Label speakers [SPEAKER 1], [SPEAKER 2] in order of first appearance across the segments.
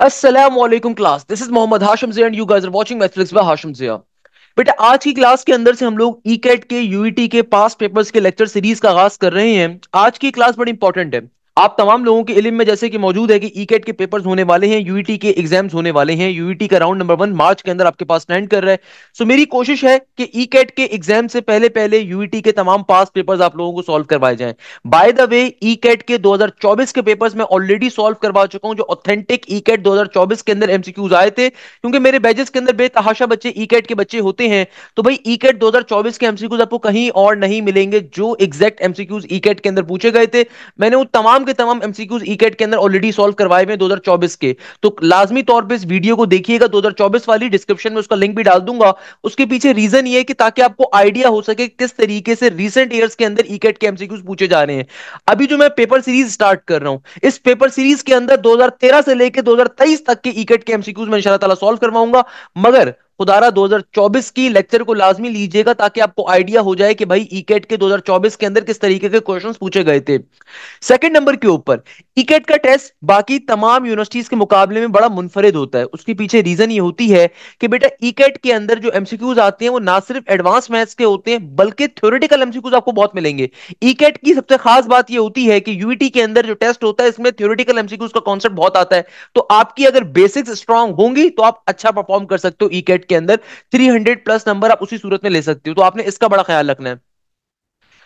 [SPEAKER 1] अस्सलामुअलैकुम class, this is Mohammad Hashim Zia and you guys are watching mathematics by Hashim Zia. बेटा, आज की क्लास के अंदर से हम लोग ईकेट के यूईटी के पास पेपर्स के लेक्चर सीरीज का आगाज कर रहे हैं। आज की क्लास बड़ी इंपॉर्टेंट है। आप तमाम लोगों के इल्म में जैसे कि मौजूद है कि ईकेट के पेपर्स होने वाले हैं, यूईटी के एग्जाम्स होने वाले हैं। यूईटी का राउंड नंबर 1 मार्च के अंदर आपके पास स्टैंड कर रहा है। सो मेरी कोशिश है कि ईकेट के एग्जाम से पहले पहले यूईटी के तमाम पास पेपर्स आप लोगों को सॉल्व करवाए जाएं। बाय द वे, ईकेट के 2024 के पेपर्स मैं ऑलरेडी सॉल्व करवा चुका हूं, जो ऑथेंटिक ईकेट 2024 के अंदर एमसीक्यूज आए थे, क्योंकि मेरे बैचेस के अंदर बेतहाशा बच्चे ईकेट के बच्चे होते हैं। तो भाई, ईकेट 2024 के एमसीक्यूज आपको कहीं और नहीं मिलेंगे। जो एग्जैक्ट एमसीक्यूज ईकेट के अंदर पूछे गए थे, मैंने वो तमाम के तमाम एमसीक्यूज ईकेट के अंदर ऑलरेडी सॉल्व करवाए हुए 2024 के। तो लाजमी तौर पे इस वीडियो को देखिएगा, 2024 वाली डिस्क्रिप्शन में उसका लिंक भी डाल दूंगा। उसके पीछे रीजन ये है कि ताकि आपको आइडिया हो सके किस तरीके से रिसेंट ईयर्स के अंदर ईकेट के एमसीक्यूज पूछे जा रहे हैं। अभी जो मैं पेपर सीरीज स्टार्ट कर रहा हूं, इस पेपर सीरीज के अंदर 2013 से लेकर 2023 तक के ईकेट के एमसीक्यूज में इंशाल्लाह ताला सॉल्व करवाऊंगा। मगर खुदारा 2024 की लेक्चर को लाजमी लीजिएगा, ताकि आपको आइडिया हो जाए कि भाई ईकेट के 2024 के अंदर किस तरीके के क्वेश्चंस पूछे गए थे। सेकंड नंबर के ऊपर, ईकेट का टेस्ट बाकी तमाम यूनिवर्सिटीज के मुकाबले में बड़ा मुनफरिद होता है। उसके पीछे रीजन ये होती है कि बेटा, ईकेट के अंदर जो एमसीक्यूज आते हैं वो ना सिर्फ एडवांस मैथ्स के होते हैं, बल्कि थ्योरेटिकल एमसीक्यूज आपको बहुत मिलेंगे। ईकेट की सबसे खास बात ये होती है कि यूईटी के अंदर जो टेस्ट होता है, इसमें थ्योरेटिकल एमसीक्यूज का कॉन्सेप्ट बहुत आता है। तो आपकी अगर बेसिक्स स्ट्रांग होंगी तो आप अच्छा परफॉर्म कर सकते हो ईकेट के अंदर। 300 प्लस नंबर आप उसी सूरत में ले सकते हो। तो आपने इसका बड़ा ख्याल रखना है।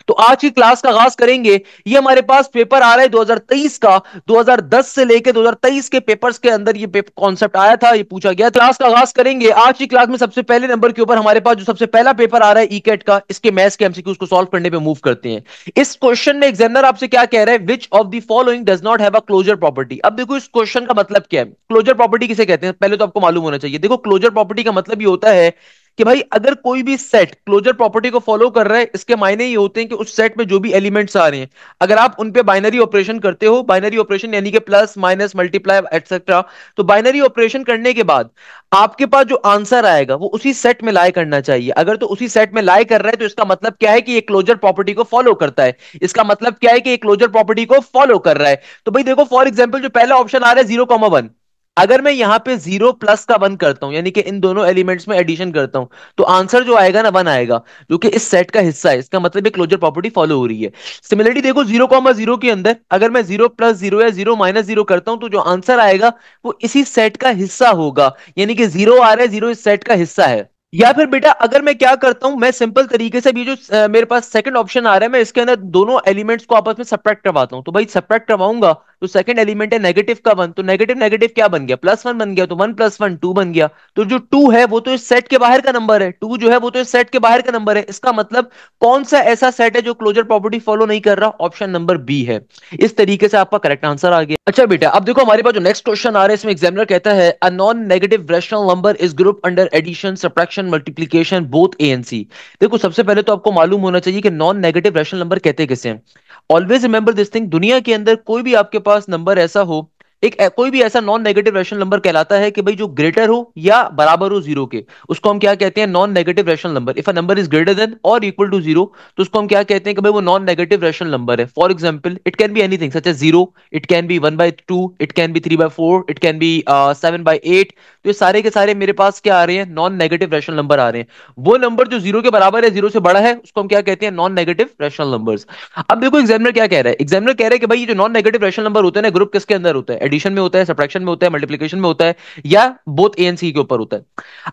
[SPEAKER 1] तो आज की क्लास का आगाज करेंगे। ये हमारे पास पेपर आ रहा है 2023 का। 2010 से लेके 2023 के पेपर्स के अंदर ये कॉन्सेप्ट आया था, ये पूछा गया। क्लास का आगाज करेंगे। आज की क्लास में सबसे पहले नंबर के ऊपर हमारे पास जो सबसे पहला पेपर आ रहा है ईकेट का, इसके मैथ्स के एमसीक्यूज को सॉल्व करने पे मूव करते हैं। इस क्वेश्चन में एग्जामिनर आपसे क्या कह रहा है? Which of the following does not have a closure property. अब देखो, इस क्वेश्चन का मतलब क्या है, क्लोजर प्रॉपर्टी किसे कहते हैं, पहले तो आपको मालूम होना चाहिए। देखो, क्लोजर प्रॉपर्टी का मतलब ये होता है कि भाई, अगर कोई भी सेट क्लोजर प्रॉपर्टी को फॉलो कर रहा है, इसके मायने ये होते हैं कि उस सेट में जो भी एलिमेंट्स आ रहे हैं, अगर आप उन पे बाइनरी ऑपरेशन करते हो, बाइनरी ऑपरेशन यानी कि प्लस माइनस मल्टीप्लाई एटसेट्रा, तो बाइनरी ऑपरेशन करने के बाद आपके पास जो आंसर आएगा वो उसी सेट में लाई करना चाहिए। अगर तो उसी सेट में लाई कर रहा है, तो इसका मतलब क्या है कि ये क्लोजर प्रॉपर्टी को फॉलो करता है। इसका मतलब क्या है कि ये क्लोजर प्रॉपर्टी को फॉलो कर रहा है। तो भाई देखो, फॉर एग्जाम्पल जो पहला ऑप्शन आ रहा है 0,1, अगर मैं यहां पे 0 प्लस का 1 करता हूं, यानी कि इन दोनों एलिमेंट्स में एडिशन करता हूं, तो आंसर जो आएगा ना 1 आएगा, जो कि इस सेट का हिस्सा है। इसका मतलब ये क्लोजर प्रॉपर्टी फॉलो हो रही है। सिमिलरली देखो, 0,0 के अंदर अगर मैं 0 प्लस 0 या 0 माइनस 0 करता हूं, तो जो आंसर आएगा वो इसी सेट का हिस्सा होगा। यानी कि 0 आ रहा है, 0 इस सेट का हिस्सा है। या फिर बेटा, अगर मैं क्या करता हूं, मैं सिंपल तरीके से ये जो मेरे पास सेकंड ऑप्शन आ रहा है, मैं इसके अंदर दोनों एलिमेंट्स को आपस में सब्ट्रैक्ट करवाता हूं। तो भाई, सब्ट्रैक्ट करवाऊंगा तो सेकंड एलिमेंट है -1, तो नेगेटिव नेगेटिव क्या बन गया, +1 बन गया। तो 1 + 1 2 बन गया। तो जो 2 है वो तो इस सेट के बाहर का नंबर है, 2 जो है वो तो इस सेट के बाहर का नंबर है। इसका मतलब कौन सा ऐसा सेट है जो क्लोजर प्रॉपर्टी फॉलो नहीं कर रहा? ऑप्शन नंबर बी है। इस तरीके से आपका करेक्ट आंसर आ गया। अच्छा बेटा, अब देखो हमारे पास जो नेक्स्ट क्वेश्चन आ रहा है, इसमें एग्जामिनर कहता है a non negative rational number is group under addition subtraction multiplication both A and C. देखो, सबसे पहले तो आपको मालूम होना चाहिए कि नॉन नेगेटिव रैशनल नंबर कहते किसे हैं। ऑलवेज रिमेंबर दिस थिंग, दुनिया के अंदर कोई भी आपके पास नंबर ऐसा हो, कोई भी ऐसा नॉन नेगेटिव रैशनल नंबर कहलाता है कि भाई जो ग्रेटर हो या बराबर हो जीरो के, उसको हम क्या कहते हैं? Non negative rational number. If a number is greater than और इक्वल टू जीरो, तो उसको हम क्या कहते हैं कि भाई वो नॉन नेगेटिव रैशनल नंबर है। For example, it can be anything such as zero, it can be 1/2, it can be 3/4, it can be 7/8। तो ये सारे के सारे मेरे पास क्या आ रहे हैं? नॉन नेगेटिव रैशनल नंबर आ रहे हैं। वो नंबर जो जीरो के बराबर है, जीरो से बड़ा है, उसको हम क्या कहते हैं? Non negative rational numbers. अब देखो, एग्जामिनर क्या कह रहा है? एग्जामिनर कह रहा है कि भाई ये जो नॉन नेगेटिव रैशनल नंबर होता है ना, ग्रुप किसके अंदर होता है? एडिशन में होता है, सब्ट्रैक्शन में होता है, मल्टीप्लिकेशन में होता है, या बोथ ए एंड सी के ऊपर होता है।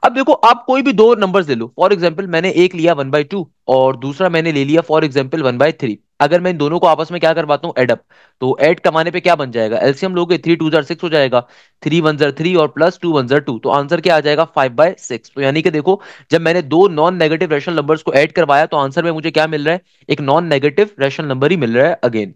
[SPEAKER 1] अब देखो, आप कोई भी दो नंबर्स ले लो। फॉर एग्जाम्पल, मैंने एक लिया 1/2 और दूसरा मैंने ले लिया फॉर एग्जाम्पल 1/3। अगर मैं इन दोनों को आपस में क्या करवाता हूँ? एडअप। तो ऐड कमाने पे क्या बन जाएगा? एलसीएम लोगे, 3 2 6 हो जाएगा, 3 1 3 और +2 1 2, तो आंसर क्या आ जाएगा? 5/6। तो यानी कि देखो, जब मैंने दो नॉन नेगेटिव रैशनल नंबर्स को ऐड करवाया, तो आंसर में मुझे क्या मिल रहा है? एक नॉन नेगेटिव रैशनल नंबर ही मिल रहा है अगेन।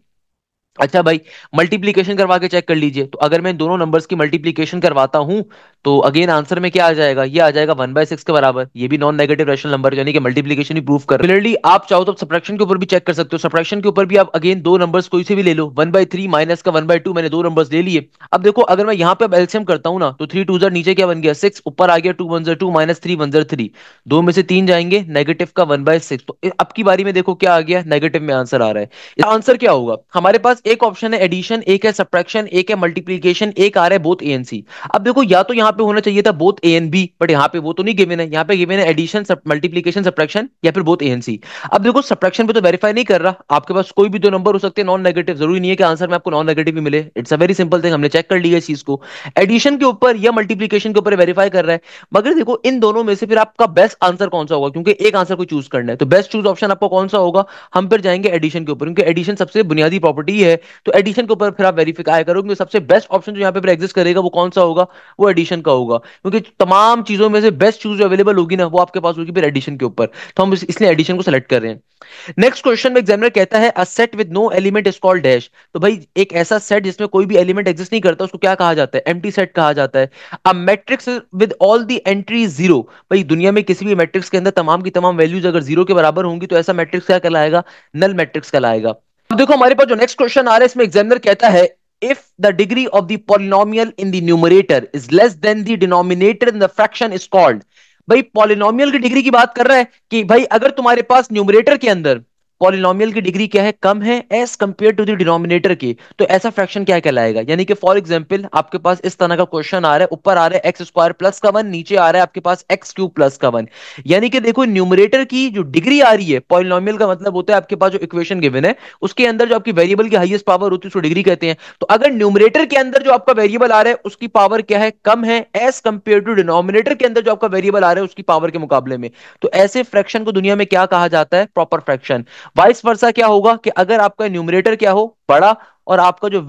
[SPEAKER 1] अच्छा भाई, मल्टीप्लीकेशन करवा के चेक कर लीजिए। तो अगर मैं इन दोनों नंबर्स की मल्टीप्लीकेशन करवाता हूं, तो अगेन आंसर में क्या आ जाएगा? ये आ जाएगा 1/6 के बराबर। ये भी नॉन नेगेटिव रैशनल नंबर, यानी कि मल्टीप्लीकेशन ही प्रूव कर। सिमिलरली आप चाहो तो सब्ट्रैक्शन के ऊपर भी चेक कर सकते हो। सब्ट्रैक्शन के ऊपर भी आप अगेन दो नंबर्स कोई से भी ले लो, 1/3 माइनस का 1/2, मैंने दो नंबर्स ले लिए। अब देखो, अगर मैं यहाँ पे अब एलसीएम करता हूँ ना, तो 3 2 नीचे क्या बन गया? 6, ऊपर आ गया 2 1 2 -3 1 3। दो में से तीन जाएंगे, नेगेटिव का 1/6। तो अब की बारी में देखो क्या आ गया? नेगेटिव में आंसर आ रहा है। आंसर क्या होगा हमारे पास? एक ऑप्शन है एडिशन, एक है सब्ट्रैक्शन, एक है मल्टीप्लीकेशन, एक आ रहा है बोथ ए एंड सी। अब देखो या तो यहाँ पे होना चाहिए था both A and b, but यहाँ पे वो तो नहीं गिवन है, यहाँ पे गिवन है एडिशन, मल्टीप्लीकेशन, सब्ट्रैक्शन या फिर बोथ ए एंड सी। अब देखो सब्ट्रैक्शन पे तो वेरीफाई नहीं कर रहा, आपके पास कोई भी दो नंबर हो सकते हैं नॉन नेगेटिव, जरूरी नहीं है कि आंसर में आपको नॉन नेगेटिव ही मिले, it's a very simple thing, हमने चेक कर लिया इस चीज को। एडिशन के ऊपर या मल्टीप्लीकेशन के ऊपर वेरीफाई कर रहा है, मगर देखो इन दोनों में से फिर आपका बेस्ट आंसर कौन सा होगा, क्योंकि एक आंसर को चूज करना है, तो बेस्ट चूज ऑप्शन आपको कौन सा होगा, हम फिर जाएंगे एडिशन के ऊपर, क्योंकि एडिशन सबसे बुनियादी प्रॉपर्टी है। तो एडिशन के ऊपर फिर आप वेरीफाई करोगे, सबसे बेस्ट ऑप्शन जो यहाँ पे फिर एग्जिस्ट करेगा वो कौन सा होगा, वो एडिशन का होगा, क्योंकि तमाम चीजों में से बेस्ट चूज जो अवेलेबल होगी ना वो आपके पास होगी फिर एडिशन के ऊपर, तो हम इसलिए एडिशन को सेलेक्ट कर रहे हैं। नेक्स्ट क्वेश्चन में एग्जामिनर कहता है a set with no element is called dash. तो भाई एक ऐसा सेट जिसमें कोई भी एलिमेंट एग्जिस्ट नहीं करता उसको क्या कहा जाता है, एम्प्टी सेट कहा जाता है। A matrix with all the entries zero, भाई दुनिया में किसी भी मैट्रिक्स के अंदर तमाम की तमाम वैल्यूज अगर जीरो के बराबर होंगी तो ऐसा मैट्रिक्स क्या कहलाएगा, नल मैट्रिक्स कहलाएगा। अब देखो हमारे पास जो नेक्स्ट क्वेश्चन आ रहा है इसमें एग्जामिनर कहता है if the degree of the polynomial in the numerator is less than the denominator in the fraction is called। भाई पॉलिनोमियल की डिग्री की बात कर रहा है कि भाई अगर तुम्हारे पास न्यूमरेटर के अंदर पॉलिनोमियल की डिग्री क्या है, कम है as compare to the denominator के, तो ऐसा फ्रैक्शन क्या कहलाएगा। यानी कि फॉर एग्जांपल आपके पास इस तरह का क्वेश्चन आ रहा है, ऊपर आ रहा है एक्स स्क्वायर प्लस का वन, नीचे आ रहा है आपके पास एक्स क्यूब प्लस का वन। यानी कि देखो न्यूमरेटर की जो डिग्री आ रही है, पॉलिनोमियल का मतलब होता है आपके पास जो इक्वेशन गिवन है उसके अंदर जो आपकी वेरिएबल की हाईएस्ट पावर होती है उसको डिग्री कहते हैं। तो अगर न्यूमरेटर के अंदर जो आपका वेरिएबल आ रहा है उसकी पावर क्या है, कम है एज कंपेयर टू डिनोमिनेटर के अंदर जो आपका वेरिएबल आ रहा है उसकी पावर के मुकाबले में, तो ऐसे फ्रैक्शन को दुनिया में क्या कहा जाता है, प्रॉपर फ्रैक्शन। वाइस वर्सा क्या होगा कि अगर आपका न्यूमरेटर क्या हो, बड़ा, और आपका जो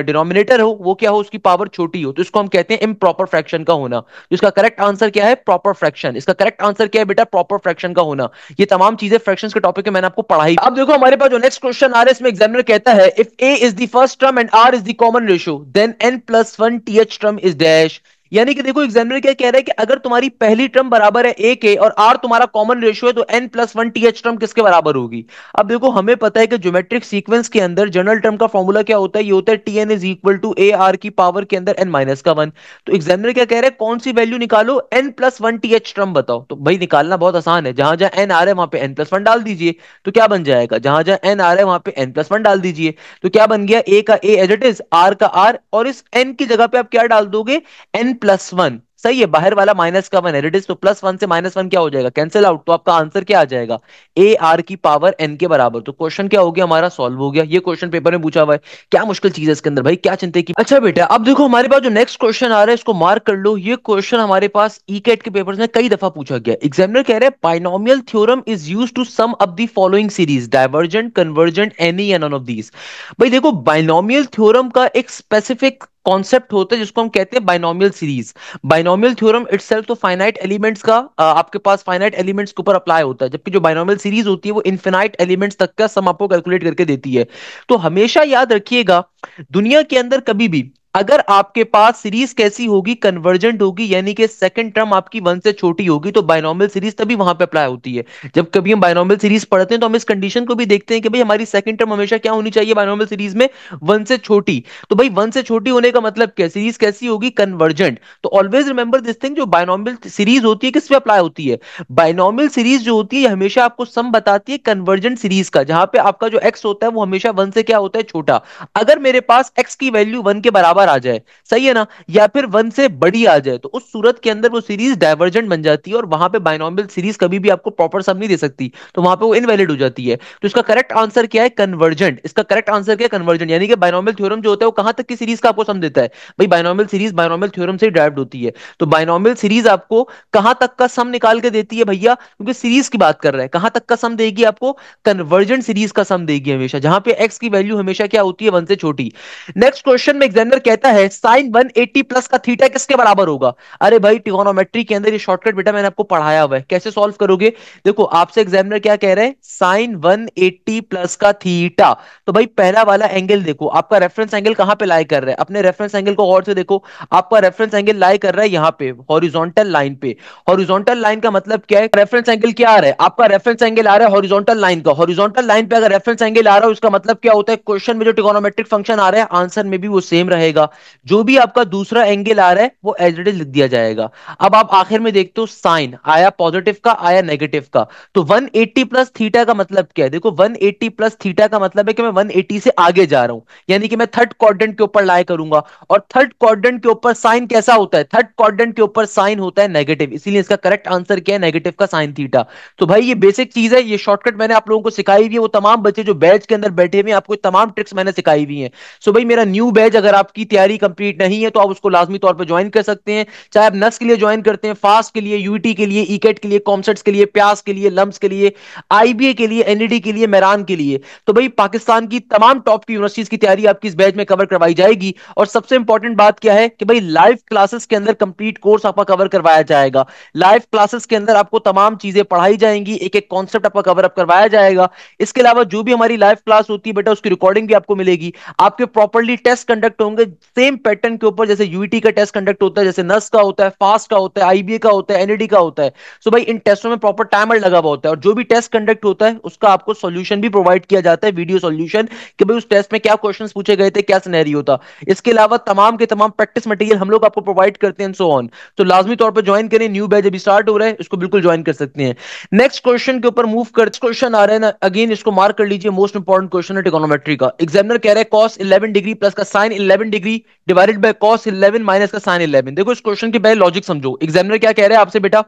[SPEAKER 1] डिनोमिनेटर हो वो क्या हो, उसकी पावर छोटी हो, तो इसको हम कहते हैं इम्प्रॉपर फ्रैक्शन का होना। तो इसका करेक्ट आंसर क्या है, प्रॉपर फ्रैक्शन। इसका करेक्ट आंसर क्या है बेटा, प्रॉपर फ्रैक्शन का होना। ये तमाम चीजें फ्रैक्शंस के टॉपिक में मैंने आपको पढ़ाई। अब देखो हमारे पास जो नेक्स्ट क्वेश्चन आ रहा है इसमें एग्जामिनर कहता है if a is the first term and r is the common ratio then n plus one t h term is dash. यानी कि देखो एग्जामिनर क्या कह रहा है कि अगर तुम्हारी पहली टर्म बराबर है ए के और आर तुम्हारा कॉमन रेशियो है तो n plus one t h term किसके बराबर होगी। अब देखो हमें पता है कि ज्योमेट्रिक सीक्वेंस के अंदर जनरल टर्म का फॉर्मूला क्या होता है, ये होता है t n is equal to a r की पावर के अंदर एन माइनस का वन। तो एग्जामिनर क्या कह रहे हैं, कौन सी वैल्यू निकालो, n plus one t h term बताओ। तो भाई निकालना बहुत आसान है, जहां जहां एन आ रहा है वहां पे एन प्लस वन डाल दीजिए, तो क्या बन जाएगा, जहां जहां एन आ रहा है वहां पे एन प्लस वन डाल दीजिए, तो क्या बन गया, ए का ए एज इट इज, आर का आर, और इस एन की जगह पे आप क्या डाल दोगे, एन प्लस वन। सही है, बाहर वाला माइनस का वन है, तो प्लस वन से माइनस वन क्या हो जाएगा, कैंसिल आउट, तो आपका आंसर क्या आ जाएगा, ए आर की पावर एन के बराबर। तो क्वेश्चन क्या हो गया हमारा, सॉल्व हो गया। ये क्वेश्चन पेपर में पूछा हुआ है, क्या मुश्किल चीज है इसके अंदर भाई, क्या चिंता की। अच्छा बेटा अब देखो हमारे पास जो नेक्स्ट क्वेश्चन आ रहा है इसको मार्क कर लो। ये क्वेश्चन हमारे पास ई कैट के पेपर में कई दफा पूछा गया। एग्जामिनर कह रहे हैं binomial theorem is used to sum up the following series divergent convergent any या नन ऑफ दीज। भाई देखो बाइनोमियल थ्योरम का एक स्पेसिफिक कॉन्सेप्ट होता है जिसको हम कहते हैं binomial series. Binomial theorem itself तो फाइनाइट एलिमेंट्स का आपके पास फाइनाइट एलिमेंट्स के ऊपर अप्लाई होता है, जबकि जो बाइनोमियल सीरीज होती है वो इनफिनाइट एलिमेंट्स तक का सम आपको कैलकुलेट करके देती है। तो हमेशा याद रखिएगा दुनिया के अंदर कभी भी अगर आपके पास सीरीज कैसी होगी, कन्वर्जेंट होगी, यानी कि सेकंड टर्म आपकी वन से छोटी होगी, तो बाइनोमियल सीरीज तभी वहां पे अप्लाई होती है। जब कभी हम बाइनोमियल सीरीज पढ़ते हैं तो हम इस कंडीशन को भी देखते हैं कि भाई हमारी सेकंड टर्म हमेशा क्या होनी चाहिए बाइनोमियल सीरीज में, वन से छोटी। तो भाई वन से छोटी होने का मतलब क्या, सीरीज कैसी होगी, कन्वर्जेंट। तो ऑलवेज रिमेंबर दिस थिंग, जो बाइनोमियल सीरीज होती है किस पे अप्लाई होती है, बाइनोमियल सीरीज जो होती है हमेशा आपको सम बताती है कन्वर्जेंट सीरीज का, जहां पे आपका जो एक्स होता है वो हमेशा वन से क्या होता है, छोटा। अगर मेरे पास एक्स की वैल्यू वन के बराबर आ जाए, सही है ना, या फिर वन से बड़ी आ जाए, तो उस सूरत के अंदर वो सीरीज डाइवर्जेंट बन जाती है और वहां पे बाइनोमियल सीरीज कभी भी आपको प्रॉपर सम नहीं दे सकती, तो वहां पे वो इनवैलिड हो जाती है। तो इसका करेक्ट आंसर क्या है, कन्वर्जेंट। इसका करेक्ट आंसर क्या है, कन्वर्जेंट। यानी कि बाइनोमियल थ्योरम जो होता है वो कहां तक की सीरीज का आपको सम देता है, भाई बाइनोमियल सीरीज बाइनोमियल थ्योरम से ही ड्राइव्ड होती है। तो बाइनोमियल सीरीज आपको कहां तक का सम निकाल के देती है भैया, क्योंकि सीरीज की बात कर रहा है, कहां तक का सम देगी आपको, कन्वर्जेंट सीरीज का सम देगी हमेशा, जहां पे एक्स की वैल्यू हमेशा क्या होती है, वन से छोटी। नेक्स्ट क्वेश्चन में एग्जामिनर कहता है साइन 180 प्लस का थीटा किसके बराबर होगा। अरे भाई ट्रिगोनोमेट्री के अंदर ये शॉर्टकट बेटा मैंने आपको पढ़ाया हुआ है, कैसे सॉल्व करोगे। देखो आपसे एग्जामिनर क्या कह रहे हैं, साइन 180 प्लस का थीटा। तो भाई पहला वाला एंगल देखो, आपका रेफरेंस एंगल कहां पे लाई कर रहा है, अपने रेफरेंस एंगल को गौर से देखो, आपका रेफरेंस एंगल लाई कर रहा है यहां पे हॉरिजॉन्टल लाइन पे। हॉरिजॉन्टल लाइन का मतलब क्या है, रेफरेंस एंगल क्या आ रहा है, आपका रेफरेंस एंगल आ रहा है हॉरिजॉन्टल लाइन का। हॉरिजॉन्टल लाइन पे अगर रेफरेंस एंगल आ रहा है उसका मतलब क्या होता है, क्वेश्चन में जो ट्रिगोनोमेट्रिक फंक्शन आ रहा है आंसर में भी वो सेम रहेगा। जाएगा। जो भी आपका दूसरा एंगल आ रहा है वो एज इट इज लिख दिया जाएगा। अब आप आखिर में देखते हो साइन आया पॉजिटिव का आया नेगेटिव का। तो 180 प्लस थीटा का मतलब क्या है? देखो 180 प्लस थीटा का मतलब है कि मैं 180 से आगे जा रहा हूं, यानी कि मैं थर्ड क्वाड्रेंट के ऊपर लाई करूंगा। और थर्ड क्वाड्रेंट के ऊपर साइन कैसा होता है? थर्ड क्वाड्रेंट के ऊपर साइन होता है नेगेटिव, इसीलिए इसका करेक्ट आंसर क्या है? नेगेटिव का साइन थीटा। तो भाई ये बेसिक चीज है, ये शॉर्टकट मैंने आप लोगों को सिखाई हुई है। वो तमाम बच्चे जो बैच के अंदर बैठे हुए हैं आपको तमाम ट्रिक्स मैंने सिखाई हुई हैं। सो भाई मेरा न्यू बैच अगर आपकी तैयारी कंप्लीट नहीं है तो आप उसको लाजमी तौर पर ज्वाइन कर सकते हैं। चाहे आप नस के लिए ज्वाइन करते हैं, फास्ट के लिए, यूटी के लिए, ईकेट के लिए, कॉमसेट्स के लिए, प्यास के लिए, लम्स के लिए, आईबीए के लिए, एनईडी के लिए, मेरान के लिए। तो भाई पाकिस्तान की तमाम टॉप की यूनिवर्सिटीज की तैयारी आपकी इस बैच में कवर करवाई जाएगी। और सबसे इंपॉर्टेंट बात क्या है कि भाई लाइव क्लासेस के अंदर कंप्लीट कोर्स आपका कवर करवाया जाएगा। लाइव क्लासेस के अंदर आपको तमाम चीजें पढ़ाई जाएंगी, एक एक कॉन्सेप्ट आपका कवर अप करवाया जाएगा। इसके अलावा जो भी हमारी लाइव क्लास होती है बेटा उसकी रिकॉर्डिंग भी आपको मिलेगी। आपके प्रॉपर्ली टेस्ट कंडक्ट होंगे सेम पैटर्न के ऊपर, जैसे यूईटी का टेस्ट कंडक्ट होता है, जैसे नस का होता है, फास्ट का होता है, आईबीए का होता है, एनईडी का होता है। सो भाई इन टेस्टों में प्रॉपर टाइमर लगा हुआ होता है, और जो भी टेस्ट कंडक्ट होता है उसका आपको सॉल्यूशन भी प्रोवाइड किया जाता है, वीडियो सॉल्यूशन, कि भाई उस टेस्ट में क्या क्वेश्चंस पूछे गए थे, क्या सिनेरियो था। इसके अलावा तमाम के तमाम प्रैक्टिस मटेरियल हम लोग आपको प्रोवाइड करते हैं, सो ऑन। तो लाजमी तौर पर ज्वाइन करें, न्यू बैच अभी स्टार्ट हो रहा है, इसको बिल्कुल ज्वाइन कर सकते हैं। नेक्स्ट क्वेश्चन के ऊपर मूव कर, क्वेश्चन आ रहा है ना, अगेन इसको मार्क कर लीजिए, मोस्ट इंपॉर्टेंट क्वेश्चन है ट्रिगोनोमेट्री का। एग्जामिनर कह रहा है cos 11 डिग्री प्लस का sin 11 degree divided by cos 11 minus का sin 11। देखो इस क्वेश्चन के पहले लॉजिक समझो, एग्जामिनर क्या कह रहा है आपसे बेटा?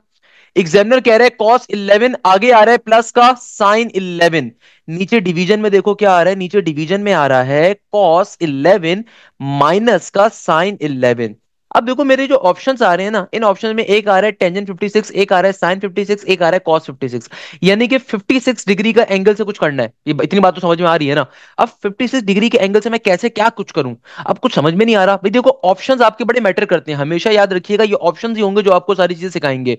[SPEAKER 1] एग्जामिनर कह रहा है cos 11 आगे आ रहा है प्लस का sin 11। नीचे डिवीजन में देखो क्या आ रहा है, नीचे डिवीजन में आ रहा है cos 11 माइनस का sin 11। अब देखो मेरे जो ऑप्शंस आ रहे हैं ना, इन ऑप्शंस में एक आ रहा है टेंजेंट 56, एक आ रहा है साइन 56, एक आ रहा है कॉस 56। यानी कि 56 डिग्री का एंगल से कुछ करना है। ये इतनी बात तो समझ में आ रही है ना? अब 56 डिग्री के एंगल से मैं कैसे क्या कुछ करूं, अब कुछ समझ में नहीं आ रहा। भाई देखो ऑप्शंस आपके बड़े मैटर करते हैं, हमेशा याद रखिएगा ये ऑप्शंस ही होंगे जो आपको सारी चीजें सिखाएंगे।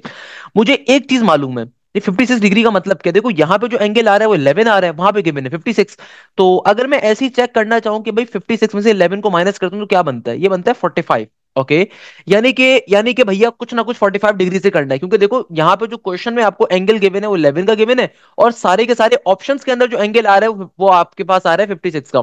[SPEAKER 1] मुझे एक चीज मालूम है, ये 56 डिग्री का मतलब क्या? देखो यहाँ पे जो एंगल आ रहा है वो 11 आ रहा है, वहां पे गिवन है 56। तो अगर मैं ऐसे ही चेक करना चाहूं कि भाई 56 में से 11 को माइनस करता हूं तो क्या बनता है? ये बनता है 45। ओके, यानी कि भैया कुछ ना कुछ 45 डिग्री से करना है, क्योंकि देखो यहाँ पे जो क्वेश्चन में आपको एंगल गिवन है वो 11 का गिवन है, और सारे के सारे ऑप्शंस के अंदर जो एंगल आ रहा है वो आपके पास आ रहा है 56 का।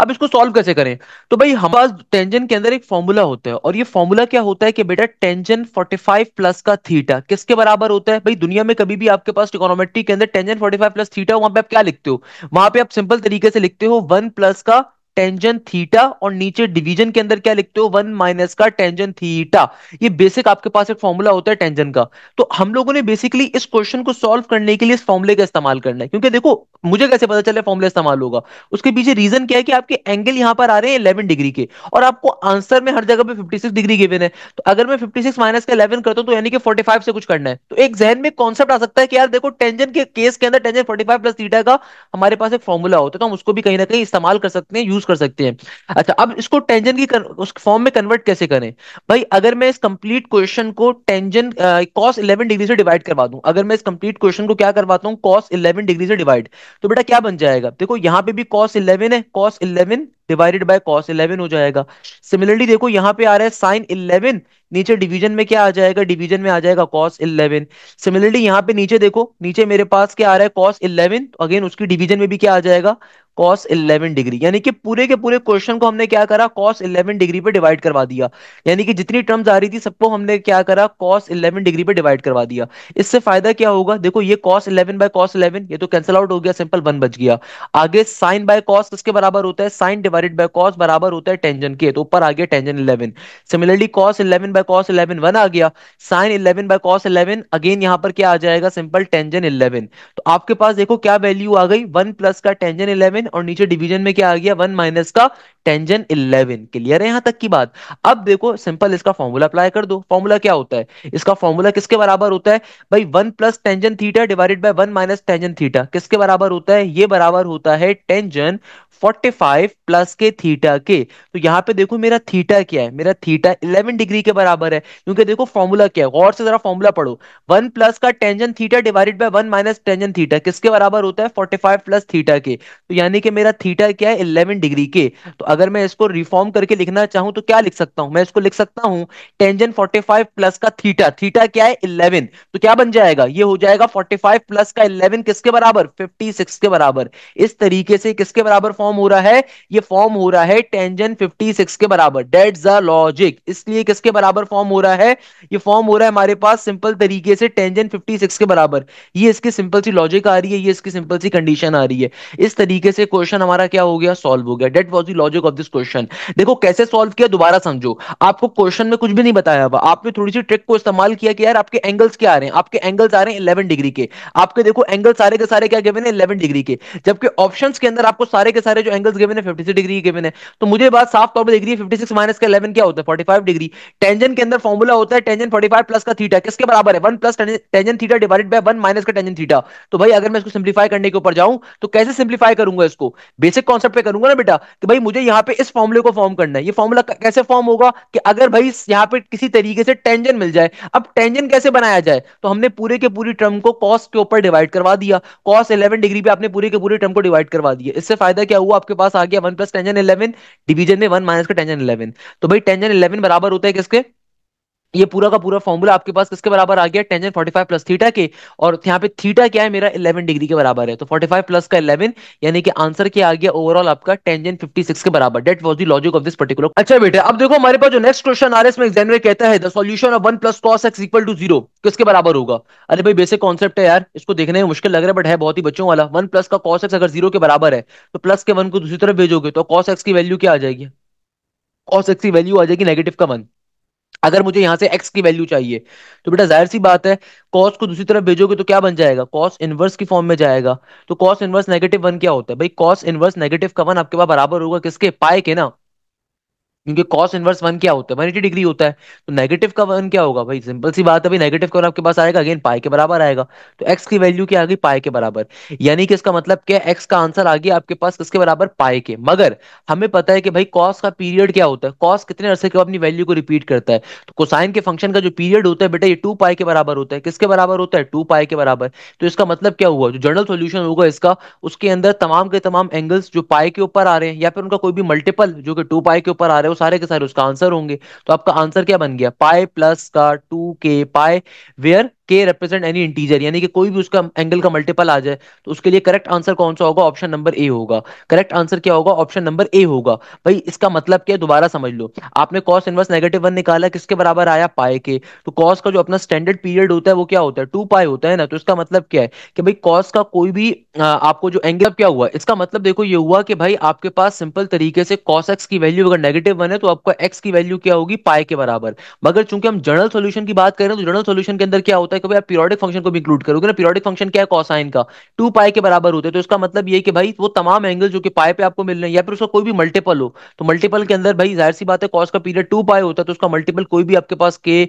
[SPEAKER 1] अब इसको सॉल्व कैसे करें? तो भाई हमारे पास टेंजेंट के अंदर एक फॉर्मूला होता है, और ये फॉर्मूला क्या होता है कि बेटा टेंजेंट 45 प्लस का थीटा किसके बराबर होता है? भाई दुनिया में कभी भी आपके पास ट्रिगोनोमेट्री के अंदर टेंजेंट 45 प्लस थीटा, वहां पे आप क्या लिखते हो? वहां पे आप सिंपल तरीके से लिखते हो 1 प्लस का टेंजेंट थीटा, और नीचे डिवीजन के अंदर क्या लिखते हो? 1 माइनस का टेंजेंट थीटा। ये बेसिक आपके पास एक फॉर्मूला होता है टेंजेंट का। तो हम लोगों ने बेसिकली इस क्वेश्चन को सॉल्व करने के लिए इस फॉर्मूले का इस्तेमाल करना है, क्योंकि देखो मुझे कैसे पता चले फॉर्मूला इस्तेमाल होगा? उसके पीछे रीजन क्या है कि आपके एंगल यहां पर आ रहे हैं 11 डिग्री के, और आपको आंसर में हर जगह पे 56 डिग्री गिवन है। तो अगर मैं 56 माइनस का 11 करता हूं तो यानी कि 45 से कुछ करना है। तो एक जहन में कॉन्सेप्ट आ सकता है कि यार देखो टेंजेंट के केस के अंदर टेंजेंट 45 प्लस थीटा का हमारे पास एक फॉर्मूला होता है, तो हम उसको भी कहीं ना कहीं इस्तेमाल कर सकते हैं, यूज कर सकते हैं। अच्छा, अब इसको टेंजेंट की उस फॉर्म में कन्वर्ट कैसे करें? भाई अगर मैं इस कंप्लीट क्वेश्चन को टेंजेंट cos 11 डिग्री से डिवाइड करवा दूं, अगर मैं इस कंप्लीट क्वेश्चन को क्या करवाता हूं cos 11 डिग्री से डिवाइड, तो बेटा क्या बन जाएगा? देखो यहां पे भी cos 11 है, cos 11 डिवाइडेड बाय cos 11 हो जाएगा। सिमिलरली देखो यहाँ पे आ रहा है sin 11, नीचे डिवीजन में क्या आ जाएगा? डिवीजन में आ जाएगा cos 11। सिमिलरली यहाँ पे नीचे देखो, नीचे मेरे पास क्या आ रहा है? cos 11, तो अगेन उसकी डिवीजन में भी क्या आ जाएगा? cos 11 degree. यानी कि पूरे के पूरे क्वेश्चन को हमने क्या करा? cos 11 डिग्री पे डिवाइड करवा दिया। यानी कि जितनी टर्म्स आ रही थी सबको हमने क्या करा? cos 11 डिग्री पे डिवाइड करवा दिया। इससे फायदा क्या होगा? देखो ये cos 11 बाय cos 11 ये तो कैंसिल आउट हो गया, सिंपल 1 बच गया। आगे sin बाय cos किसके बराबर होता है? sin डिवाइडेड बाय cos बराबर होता है टेंजेंट के, तो ऊपर आ गया tangent 11। Similarly cos 11 by cos 11 1 आ गया, sin 11 बाय cos 11 अगेन यहाँ पर क्या आ जाएगा? Simple tangent 11। तो आपके पास देखो क्या वैल्यू आ गई? 1 प्लस का टेंजेंट 11, और नीचे डिवीजन में क्या आ गया? 1 माइनस का टेंजेंट 11। क्लियर है यहां तक की बात? अब देखो सिंपल इसका फॉर्मूला अप्लाई कर दो। फॉर्मूला क्या होता है? इसका फॉर्मूला किसके बराबर होता है? भाई 1 plus tangent theta divided bye 1 minus tangent theta किसके बराबर होता है? ये बराबर होता है टेंजेंट 45 प्लस के थीटा के। तो यहां पे देखो मेरा थीटा क्या है? मेरा थीटा 11 डिग्री के बराबर है, क्योंकि देखो फॉर्मूला क्या है, गौर से जरा फॉर्मूला पढ़ो। 1 प्लस का tangent theta divided bye 1 minus tangent theta किसके बराबर होता है? 45 प्लस थीटा के। तो यानी कि मेरा थीटा क्या है? 11 डिग्री के। तो अगर मैं इसको रिफॉर्म करके लिखना चाहूं तो क्या लिख सकता हूं? मैं इसको लिख सकता हूं टेंजेंट 45 प्लस का थीटा, थीटा क्या है? 11। तो क्या बन जाएगा? ये हो जाएगा 45 प्लस का 11 किसके बराबर? 56 के बराबर। इस तरीके से किसके बराबर फॉर्म हो रहा है? ये फॉर्म हो रहा है टेंजेंट 56 के बराबर, दैट्स द लॉजिक। इसलिए किसके बराबर फॉर्म हो रहा है, ये फॉर्म हो रहा है हमारे पास सिंपल तरीके से टेंजेंट 56 के बराबर। ये इसकी सिंपल सी लॉजिक आ रही है, ये इसकी सिंपल सी कंडीशन आ रही है। इस तरीके से क्वेश्चन हमारा क्या हो गया, सॉल्व हो गया। That was the logic of this question. देखो कैसे सॉल्व किया, दोबारा समझो। आपको क्वेश्चन में कुछ भी नहीं बताया हुआ, आपने थोड़ी सी ट्रिक को इस्तेमाल किया कि यार आपके एंगल्स क्या आ रहे हैं, आपके एंगल्स आ रहे हैं 11 डिग्री के। आपके देखो एंगल सारे के सारे क्या गिवन है, 11 डिग्री के। जबकि ऑप्शंस के अंदर आपको सारे के सारे जो एंगल्स गिवन है 56 डिग्री के गिवन है। तो मुझे बात साफ तौर पर दिख रही है 56 माइनस का 11 क्या होता है, 45 डिग्री। टेंजेंट के अंदर फॉर्मूला होता है टेंजेंट 45 प्लस का थीटा किसके बराबर है, 1 plus tangent theta divided bye 1 minus का टेंजेंट थीटा। तो भाई अगर मैं इसको सिंप्लीफाई करने के ऊपर जाऊं तो कैसे सिंप्लीफाई करूंगा इसको, बेसिक कॉन्सेप्ट पे करूंगा ना बेटा, कि भाई मुझे यहाँ पे इस फॉर्मूले को फॉर्म करना है। ये फॉर्मूला कैसे फॉर्म होगा कि अगर भाई यहाँ पे किसी तरीके से टेंजेंट मिल जाए। अब टेंजेंट कैसे बनाया जाए, तो हमने पूरे के पूरी टर्म को कॉस के ऊपर डिवाइड करवा दिया। कॉस 11 डिग्री पे आपने पूरे के पूरे टर्म को डिवाइड करवा दिया। इससे फायदा क्या हुआ, आपके पास आ गया 1 प्लस टेंजेंट 11 डिवीजन में 1 माइनस का टेंजेंट 11। तो भाई टेंजेंट 11 बराबर होता है किसके, ये पूरा का पूरा फॉर्मूला आपके पास किसके बराबर आ गया, टेंजेंट 45 प्लस थीटा के। और यहाँ पे थीटा क्या है मेरा, 11 डिग्री के बराबर है। तो 45 प्लस का 11 यानी कि आंसर क्या आ गया ओवरऑल आपका टेंजेंट 56 के बराबर। That was the logic of this particular. अच्छा बेटा अब देखो हमारे पास जो नेक्स्ट क्वेश्चन आ रहा है, इसमें एग्जामिनर कहता है the solution of 1 plus cos x equal to 0 किसके बराबर होगा। अरे भाई बेसिक कॉन्सेप्ट है यार, इसको देखने में मुश्किल लग रहा है बट है बहुत ही बच्चों वाला। 1 प्लस का cos x अगर 0 के बराबर है तो प्लस के 1 को दूसरी तरफ भेजोगे तो cos x की वैल्यू क्या आ जाएगी, cos x की वैल्यू आ जाएगी नेगेटिव का 1। अगर मुझे यहां से x की वैल्यू चाहिए तो बेटा जाहिर सी बात है, cos को दूसरी तरफ भेजोगे तो क्या बन जाएगा, cos इनवर्स की फॉर्म में जाएगा। तो cos इनवर्स नेगेटिव 1 क्या होता है भाई, cos इनवर्स नेगेटिव का 1 आपके पास बराबर होगा किसके, पाई के ना। क्योंकि cos इनवर्स 1 क्या होता है, 180 डिग्री होता है। तो नेगेटिव का 1 क्या होगा भाई, सिंपल सी बात है भाई, नेगेटिव का 1 आपके पास आएगा अगेन पाई के बराबर आएगा। तो x की वैल्यू क्या आ गई, पाई के बराबर। यानी कि इसका मतलब क्या है, x का आंसर आ गया आपके पास किसके बराबर, पाई के। मगर हमें पता है कि भाई cos का पीरियड क्या होता है, cos कितने अरसे के बाद अपनी वैल्यू को रिपीट करता है। तो कोसाइन के फंक्शन का जो पीरियड होता है बेटा, ये 2 पाई के बराबर होता है। किसके बराबर होता है, 2 पाई के बराबर। तो इसका मतलब क्या हुआ, जो जनरल सॉल्यूशन होगा इसका, उसके अंदर तमाम के तमाम एंगल्स जो पाई के ऊपर आ रहे हैं या फिर उनका कोई भी मल्टीपल जो कि 2 पाई के ऊपर आ रहे हैं, वो सारे के सारे उसका आंसर होंगे। तो आपका आंसर क्या बन गया, पाई प्लस का 2 के पाई, वेयर के रिप्रेजेंट एनी इंटीजर, यानी कि कोई भी उसका एंगल का मल्टीपल आ जाए। तो उसके लिए करेक्ट आंसर कौन सा होगा, ऑप्शन नंबर ए होगा। करेक्ट आंसर क्या होगा, ऑप्शन नंबर ए होगा। भाई इसका मतलब क्या है, दोबारा समझ लो। आपने cos इनवर्स नेगेटिव 1 निकाला, किसके बराबर आया, पाई के। तो cos का जो अपना स्टैंडर्ड पीरियड होता है वो क्या होता है, 2 पाई होता है ना। तो इसका मतलब क्या है कि भाई cos का कोई भी आपको जो एंगल क्या हुआ, इसका मतलब देखो ये हुआ कि भाई आपके पास सिंपल तरीके से cos x की वैल्यू अगर नेगेटिव 1 है तो आपका x की वैल्यू क्या होगी, पाई के बराबर। मगर चूंकि हम जनरल सॉल्यूशन की बात करें तो जनरल सॉल्यूशन के अंदर क्या होता है कि भाई आप पीरियोडिक फंक्शन को भी इंक्लूड करोगे ना। पीरियोडिक फंक्शन क्या है, कोसाइन का, 2 पाई के बराबर होते हैं। तो इसका मतलब ये है कि भाई वो तमाम एंगल जो कि पाई पे आपको मिल रहे हैं या फिर उसका कोई भी मल्टीपल हो, तो मल्टीपल के अंदर भाई जाहिर सी बात है cos का पीरियड 2 पाई होता है, तो उसका मल्टीपल कोई भी आपके पास के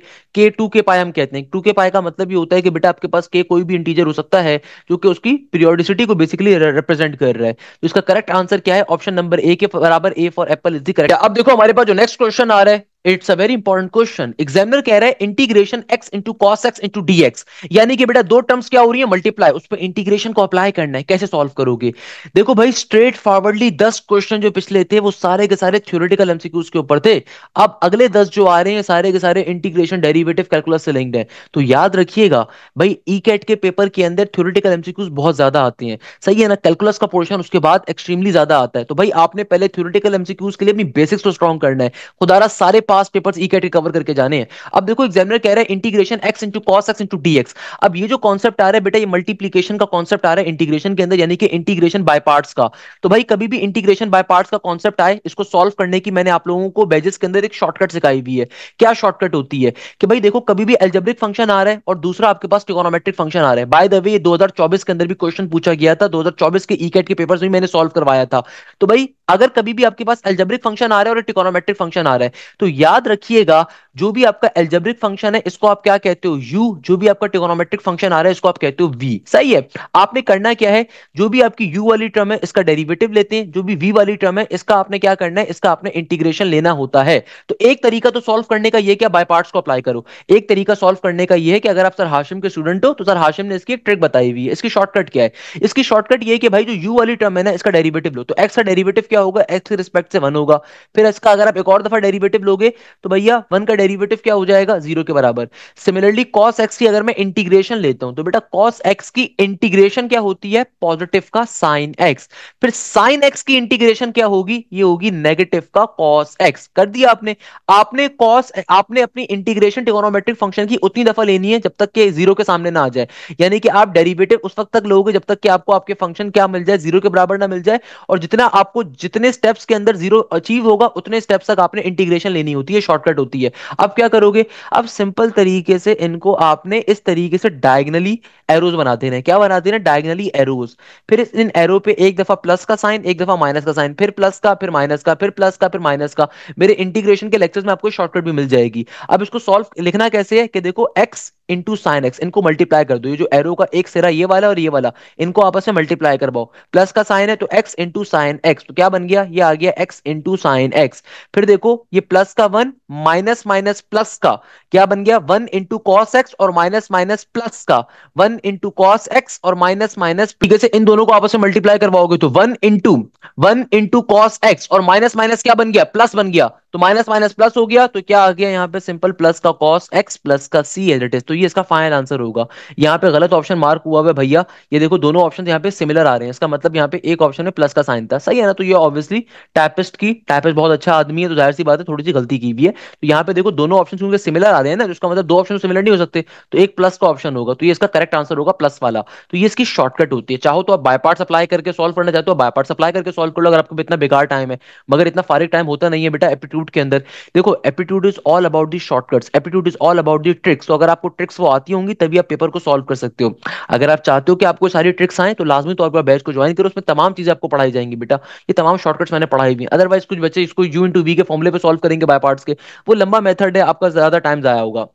[SPEAKER 1] 2 के पाई हम कहते हैं। 2 के पाई का मतलब ये होता है कि बेटा आपके पास के कोई भी इंटीजर हो सकता है जो कि उसकी पीरियोडिसिटी को बेसिकली रिप्रेजेंट कर रहा है। तो इसका करेक्ट आंसर क्या है, ऑप्शन नंबर ए के बराबर, A for Apple is the correct. अब देखो हमारे पास जो नेक्स्ट क्वेश्चन आ रहा है, it's a very important question. Examiner कह रहा है integration x into cos x into D x, यानी कि बेटा दो टर्म्स क्या हो रही है, मल्टीप्लाई, उस पर इंटीग्रेशन को अप्लाई करना है। कैसे सॉल्व करोगे, देखो भाई स्ट्रेट फॉरवर्डली 10 क्वेश्चन जो पिछले थे वो सारे के सारे थ्योरेटिकल एमसीक्यूज के ऊपर थे। अब अगले 10 जो आ रहे हैं सारे के सारे इंटीग्रेशन डेरिवेटिव कैलकुलस से लिंक्ड है। तो याद रखिएगा भाई ई कैट के पेपर के अंदर थ्योरेटिकल एमसीक्यूज बहुत ज्यादा आते हैं, सही है ना। कैलकुलस का पोर्शन उसके बाद एक्सट्रीमली ज्यादा आता है। तो भाई आपने पहले थ्योरेटिकल एमसीक्यूज के लिए अपनी बेसिक्स को स्ट्रॉन्ग करना है। खुदारा सारे पास पेपर्स ई कैट कवर करके जाने हैं। अब देखो एग्जामिनर कह रहा है integration x into cos x into D x. अब ये जो कॉन्सेप्ट आ रहा है बेटा, ये मल्टीप्लीकेशन का कॉन्सेप्ट आ रहा है इंटीग्रेशन के अंदर, यानी कि इंटीग्रेशन बाय पार्ट्स का। तो भाई कभी भी इंटीग्रेशन बाय पार्ट्स का कॉन्सेप्ट आए, इसको सॉल्व करने की मैंने आप लोगों को बेजिस के अंदर एक शॉर्टकट सिखाई हुई है। क्या शॉर्टकट होती है कि भाई देखो कभी भी एल्जेब्रिक फंक्शन आ रहा है और दूसरा आपके पास ट्रिगोनोमेट्रिक फंक्शन आ रहा है। बाय द वे ये 2024 के अंदर भी क्वेश्चन पूछा गया था, 2024 के ई कैट के पेपर्स में मैंने सॉल्व करवाया था। तो भाई अगर कभी भी आपके पास एल्जेब्रिक फंक्शन आ रहा है और ट्रिगोनोमेट्रिक फंक्शन आ रहा है, तो याद रखिएगा जो भी आपका एल्जेब्रिक फंक्शन है इसको आप क्या कहते हो, u। जो भी आपका ट्रिगोनोमेट्रिक फंक्शन आ रहा है इसको आप कहते हो v। सही है। आपने करना क्या है, जो भी आपकी u वाली टर्म है इसका डेरिवेटिव लेते हैं, जो भी v वाली टर्म है इसका आपने क्या करना है, इसका आपने इंटीग्रेशन लेना होता है। तो एक तरीका तो सॉल्व करने का ये क्या, बाय पार्ट्स को अप्लाई करो। एक तरीका सॉल्व करने का ये है कि अगर आप सर हाशिम के स्टूडेंट हो तो सर हाशिम ने इसकी एक ट्रिक बताई हुई है। इसकी शॉर्टकट क्या है, इसकी शॉर्टकट ये है कि भाई जो u वाली टर्म है ना इसका डेरिवेटिव लो। तो x का डेरिवेटिव क्या होगा, x के रिस्पेक्ट से 1 होगा। फिर इसका अगर आप एक और दफा डेरिवेटिव लोगे तो भैया वन का डेरिवेटिव क्या हो जाएगा, जीरो के बराबर। सिमिलरली कॉस एक्स की अगर मैं इंटीग्रेशन लेता हूं तो बेटा कॉस एक्स की इंटीग्रेशन क्या होती है, पॉजिटिव का साइन एक्स। फिर साइन एक्स की इंटीग्रेशन क्या होगी, ये होगी नेगेटिव का कॉस एक्स। कर दिया आपने। आपने अपनी इंटीग्रेशन ट्रिगोनोमेट्रिक फंक्शन की उतनी दफा लेनी है जब तक कि जीरो के सामने ना आ जाए। यानी कि आप डेरिवेटिव उस वक्त तक लोगे जब तक कि आपको आपके फंक्शन क्या मिल जाए, जीरो के बराबर ना मिल जाए। और जितने स्टेप्स के अंदर जीरो अचीव होगा उतने स्टेप्स तक आपने इंटीग्रेशन लेनी होती है, शॉर्टकट होती है। अब क्या करोगे, अब सिंपल तरीके से इनको आपने इस तरीके से डायगनली एरोज बना देना है। क्या बना देना है, डायगनली एरोज। फिर इन एरो पे एक दफा प्लस का साइन, एक दफा माइनस का साइन, फिर प्लस का, फिर माइनस का, फिर प्लस का, फिर माइनस का। मेरे इंटीग्रेशन के लेक्चर्स में आपको शॉर्टकट भी मिल जाएगी। अब इसको सॉल्व लिखना कैसे है कि देखो x इंटू साइन एक्स, इनको मल्टीप्लाई कर दो। ये जो एरो का एक सिरा ये वाला और ये वाला, इनको आपस में मल्टीप्लाई करवाओ। प्लस का साइन है तो x इंटू साइन एक्स, तो क्या बन गया, ये आ गया x इंटू साइन एक्स। फिर देखो ये प्लस का वन, माइनस माइनस प्लस का, क्या बन गया, वन इंटू कॉस एक्स और माइनस माइनस प्लस का, वन इंटू कॉस एक्स और माइनस माइनस। ठीक है, इन दोनों को आपस में मल्टीप्लाई करवाओगे तो वन इंटू कॉस एक्स और माइनस माइनस क्या बन गया, प्लस बन गया। तो माइनस माइनस प्लस हो गया, तो क्या आ गया यहाँ पे, सिंपल प्लस का कॉस एक्स प्लस का सी एज इट इज। तो ये इसका फाइनल आंसर होगा। यहाँ पे गलत ऑप्शन मार्क हुआ है भैया। ये देखो दोनों ऑप्शन यहाँ पे सिमिलर आ रहे हैं, इसका मतलब यहाँ पे एक ऑप्शन में प्लस का साइन था, सही है ना। तो ये ऑब्वियसली टाइपिस्ट बहुत अच्छा आदमी है, तो जाहिर सी बात है थोड़ी सी गलती की भी है। तो यहाँ पे देखो दोनों ऑप्शन क्योंकि सिमिलर आ रहे हैं ना, तो इसका मतलब दो ऑप्शन सिमिलर नहीं हो सकते। तो एक प्लस का ऑप्शन होगा, तो ये इसका करेक्ट आंसर होगा प्लस वाला। तो ये इसकी शॉर्टकट होती है। चाहो तो आप बाय पार्ट्स अप्लाई करके सॉल्व करना चाहते हो, बाय पार्ट्स अप्लाई करके सॉल्व कर लो अगर आपको इतना बेकार टाइम है। मगर इतना फारिग टाइम होता नहीं है बेटा एप्टीट्यूड के अंदर। देखो aptitude is all about the shortcuts, aptitude is all about the tricks. तो अगर आपको ट्रिक्स वो आती होंगी तभी आप पेपर को सॉल्व कर सकते हो। अगर आप चाहते हो कि आपको सारी ट्रिक्स आए तो लाजमी तौर पर बैच को ज्वाइन करो, उसमें तमाम चीजें आपको पढ़ाई जाएंगी बेटा। ये तमाम शॉर्टकट्स मैंने पढ़ाई हुई हैं। अदरवाइज कुछ बच्चे इसको यू इंटू वी के फॉर्मुले पे सॉल्व करेंगे बाय पार्ट्स के, वो लंबा मेथड है, आपका ज्यादा टाइम जाया होगा।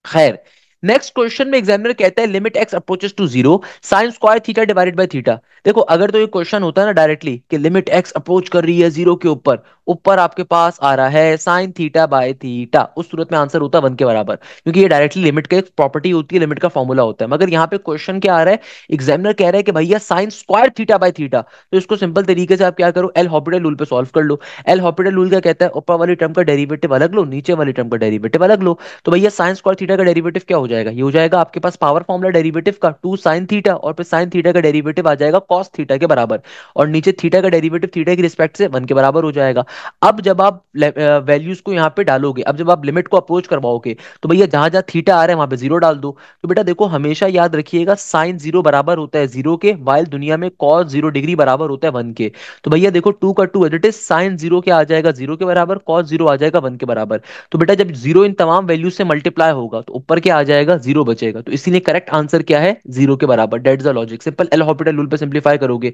[SPEAKER 1] खैर, नेक्स्ट क्वेश्चन में एग्जामिनर कहता है limit x approaches to zero sine square theta divided by theta. देखो अगर तो ये क्वेश्चन होता है ना डायरेक्टली कि लिमिट एक्स अप्रोच कर रही है जीरो के ऊपर, ऊपर आपके पास आ रहा है साइन थीटा बाय थीटा, उस सूरत में आंसर होता वन के बराबर, क्योंकि ये डायरेक्टली लिमिट का एक प्रॉपर्टी होती है, लिमिट का फॉर्मूला होता है। मगर यहाँ पे क्वेश्चन क्या आ रहा है, एग्जामिनर कह रहा है कि भैया sign square theta by theta. तो इसको सिंपल तरीके से आप क्या करो, एल हॉपिटल रूल पे सॉल्व कर लो। एल हॉपिटल रूल क्या कहता है, ऊपर वाली टर्म का डेरिवेटिव अलग लो, नीचे वाली टर्म का डेरिवेटिव अलग लो। तो भैया साइन स्क्वायर थीटा का डेरिवेटिव क्या हो जाएगा, ये हो जाएगा आपके पास पावर फॉर्मूला डेरिवेटिव का टू साइन थीटा, और फिर साइन थीटा का डेरिवेटिव आ जाएगा कॉस थीटा के बराबर, और नीचे थीटा का डेरिवेटिव थीटा की रिस्पेक्ट से वन के बराबर हो जाएगा। अब जब आप वैल्यूज को यहाँ पे डालोगे, अब जब आप लिमिट को अप्रोच करवाओगे, तो भैया जहां जहां थीटा आ रहा है वहां पे जीरो डाल दो। तो बेटा देखो हमेशा याद रखिएगा साइन जीरो बराबर होता है जीरो के, वाइल दुनिया में कॉस जीरो डिग्री बराबर होता है वन के। तो भैया देखो टू का two it is sine zero क्या आ जाएगा, जीरो के बराबर, कॉस जीरो आ जाएगा वन के बराबर। तो बेटा जब जीरो इन तमाम वैल्यूज से मल्टीप्लाई होगा तो ऊपर क्या आ जाएगा, जीरो बचेगा। तो इसीलिए करेक्ट आंसर क्या है, जीरो के बराबर। That's the logic, simple L'Hopital rule पे सिंपलीफाई करोगे।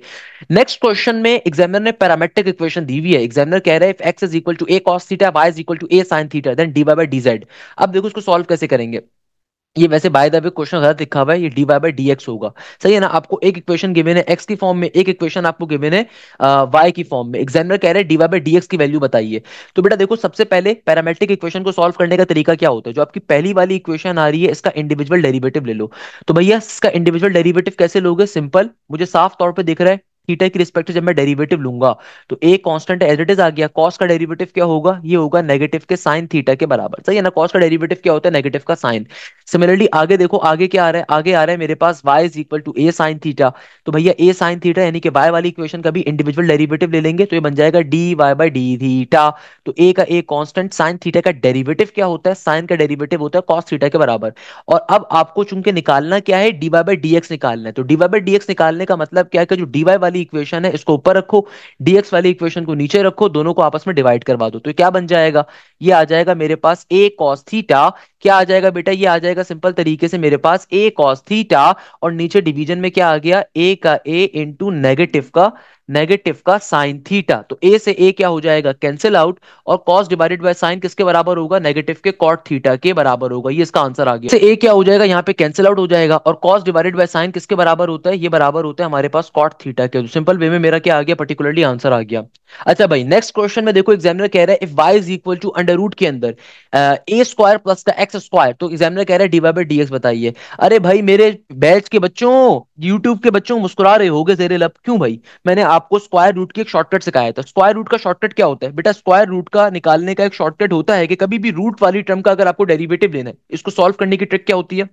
[SPEAKER 1] नेक्स्ट क्वेश्चन में एग्जामिनर ने पैरामेट्रिक इक्वेशन दी हुई है। एग्जामिनर कह रहा है if x is equal to a cos theta, y is equal to a sine theta, then d y by d z. अब देखो इसको सॉल्व कैसे करेंगे। ये वैसे बाय द वे क्वेश्चन गलत लिखा हुआ है, ये d y by d x होगा, सही है ना। आपको एक इक्वेशन गिवन है एक्स की फॉर्म में, एक इक्वेशन आपको गिवन है वाई की फॉर्म में। एग्जामिनर कह रहे हैं d y by d x की वैल्यू बताइए। तो बेटा देखो सबसे पहले पैरामेट्रिक इक्वेशन को सॉल्व करने का तरीका क्या होता है, जो आपकी पहली वाली इक्वेशन आ रही है इसका इंडिविजुअल डेरिवेटिव ले लो। तो भैया इसका इंडिविजुअल डेरिवेटिव कैसे लोगे, सिंपल, मुझे साफ तौर पर दिख रहा है थीटा की रिस्पेक्ट जब मैं डेरिवेटिव लूंगा तो a constant as it is आ गया, कॉस का डेरिवेटिव क्या होगा, ये होगा नेगेटिव के साइन थीटा के बराबर, सही है ना। कॉस का डेरिवेटिव क्या होता है, नेगेटिव का साइन। सिमिलरली आगे देखो, आगे क्या आ रहा है, आगे आ रहा है मेरे पास y is equal to a sine theta. तो भैया ए साइन थीटा यानी कि y वाली इक्वेशन का भी इंडिविजुअल डेरिवेटिव ले लेंगे, तो ये बन जाएगा d y by d theta. तो ए का ए कांस्टेंट, साइन थीटा का डेरिवेटिव क्या होता है, साइन का डेरिवेटिव होता है कॉस थीटा के बराबर। और अब आपको चूंकि निकालना क्या है, d y by d x निकालना है। तो d y by d x निकालने का मतलब क्या है कि जो डी वाई वाली इक्वेशन है इसको ऊपर रखो, डी एक्स वाली इक्वेशन को नीचे रखो, दोनों को आपस में डिवाइड करवा दो। तो क्या बन जाएगा, ये आ जाएगा मेरे पास ए कॉस थीटा, क्या आ जाएगा बेटा, ये आ जाएगा सिंपल तरीके से मेरे पास ए कॉस थीटा, और नीचे डिवीजन में क्या आ गया, ए का ए इंटू नेगेटिव का साइन थीटा। तो ए से ए क्या हो जाएगा, कैंसिल आउट, और कॉस डिवाइडेड बाय साइन किसके बराबर होगा, नेगेटिव के कॉट थीटा के बराबर होगा। ये इसका आंसर आ गया। से ए क्या हो जाएगा, यहाँ पे कैंसिल आउट हो जाएगा, और कॉस डिवाइडेड बाय साइन किसके बराबर होता है, ये बराबर होता है हमारे पास कॉट थीटा के। तो सिंपल वे में मेरा क्या आ गया, पर्टिकुलरली आंसर आ गया। अच्छा भाई नेक्स्ट क्वेश्चन में देखो, एग्जामिनर कह रहा है if y is equal to under root के अंदर ए स्क्वायर प्लस का एक्स स्क्वायर, तो एग्जामिनर कह रहा है d y by d x बताइए। अरे भाई मेरे बैच के बच्चों, यूट्यूब के बच्चों मुस्कुरा रहे होगे जेरे लब, क्यों भाई, मैंने आपको स्क्वायर रूट की एक शॉर्टकट सिखाया था। स्क्वायर रूट का शॉर्टकट क्या होता है बेटा? स्क्वायर रूट का निकालने का एक शॉर्टकट होता है कि कभी भी रूट वाली टर्म का अगर आपको डेरिवेटिव लेना है, इसको सॉल्व करने की ट्रिक क्या होती है?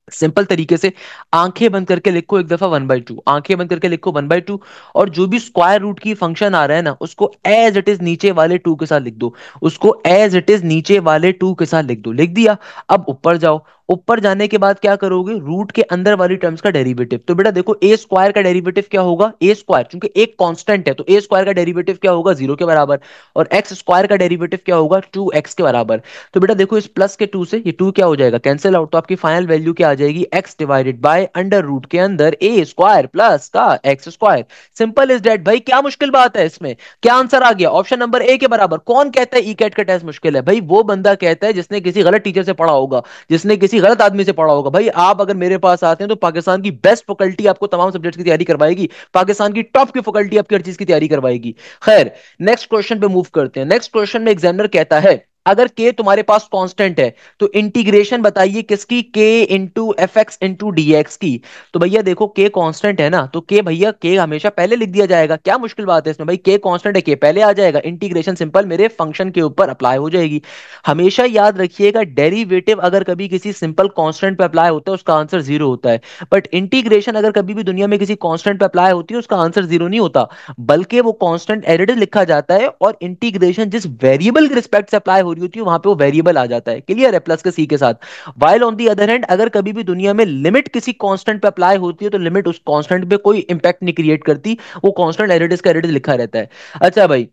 [SPEAKER 1] सिंपल तरीके से आंखें बंद करके लिखो एक दफा 1/2, आंखें बंद करके लिखो 1/2, और जो भी स्क्वायर रूट की फंक्शन आ रहा है ना, उसको एज इट इज नीचे वाले 2 के साथ लिख दो। उसको एज इट इज नीचे वाले 2 के साथ लिख दो। लिख दिया? अब ऊपर जाओ। ऊपर जाने के बाद क्या करोगे? रूट के अंदर वाली टर्म्स का डेरिवेटिव। तो बेटा देखो, ए स्क्वायर का डेरिवेटिव क्या होगा? ए स्क्वायर, क्योंकि एक कांस्टेंट है तो ए स्क्वायर का डेरिवेटिव क्या होगा? 0 के बराबर। और एक्स स्क्वायर का डेरिवेटिव क्या होगा? 2x के बराबर। तो बेटा देखो, इस प्लस के 2 से ये 2 क्या हो जाएगा? Cancel out. तो आपकी फाइनल वैल्यू क्या आ जाएगी? x divided by under root के अंदर ए स्क्वायर प्लस का x square. Simple is that भाई। क्या मुश्किल बात है इसमें? क्या आंसर आ गया? ऑप्शन नंबर ए के बराबर। कौन कहता है ई कैट का टेस्ट मुश्किल है? भाई वो बंदा कहता है जिसने किसी गलत टीचर से पढ़ा होगा, जिसने किसी गलत आदमी से पढ़ा होगा। भाई आप अगर मेरे पास आते हैं तो पाकिस्तान की बेस्ट फैकल्टी आपको तमाम सब्जेक्ट्स की तैयारी करवाएगी, पाकिस्तान की टॉप की फैकल्टी आपकी हर चीज की तैयारी करवाएगी। खैर, नेक्स्ट क्वेश्चन पे मूव करते हैं। नेक्स्ट क्वेश्चन में एग्जामिनर कहता है, अगर के तुम्हारे पास कांस्टेंट है तो इंटीग्रेशन बताइए किसकी? के into F x into D x की। तो भैया देखो, के कांस्टेंट है ना, तो के भैया के हमेशा पहले लिख दिया जाएगा। क्या मुश्किल बात है इसमें भाई? के कांस्टेंट है, के पहले आ जाएगा। इंटीग्रेशन सिंपल मेरे फंक्शन के ऊपर अप्लाई हो जाएगी। हमेशा याद रखिएगा, डेरिवेटिव अगर कभी किसी सिंपल कांस्टेंट पे अप्लाई होता है उसका आंसर 0 होता है, बट इंटीग्रेशन अगर कभी भी दुनिया में किसी कांस्टेंट पे अप्लाई होती है उसका आंसर 0 नहीं होता, बल्कि वो कांस्टेंट एडिटिव लिखा जाता है, और इंटीग्रेशन जिस वेरिएबल के रिस्पेक्ट से अप्लाई हो रही होती है वहां पे वो वेरिएबल आ जाता है। क्लियर है? प्लस के सी के साथ। While on the other hand, अगर कभी भी दुनिया में लिमिट किसी कांस्टेंट पे अप्लाई होती है तो लिमिट उस कांस्टेंट पे कोई इंपैक्ट नहीं क्रिएट करती, वो कांस्टेंट एडिटिव का एडिटिव लिखा रहता है। अच्छा भाई,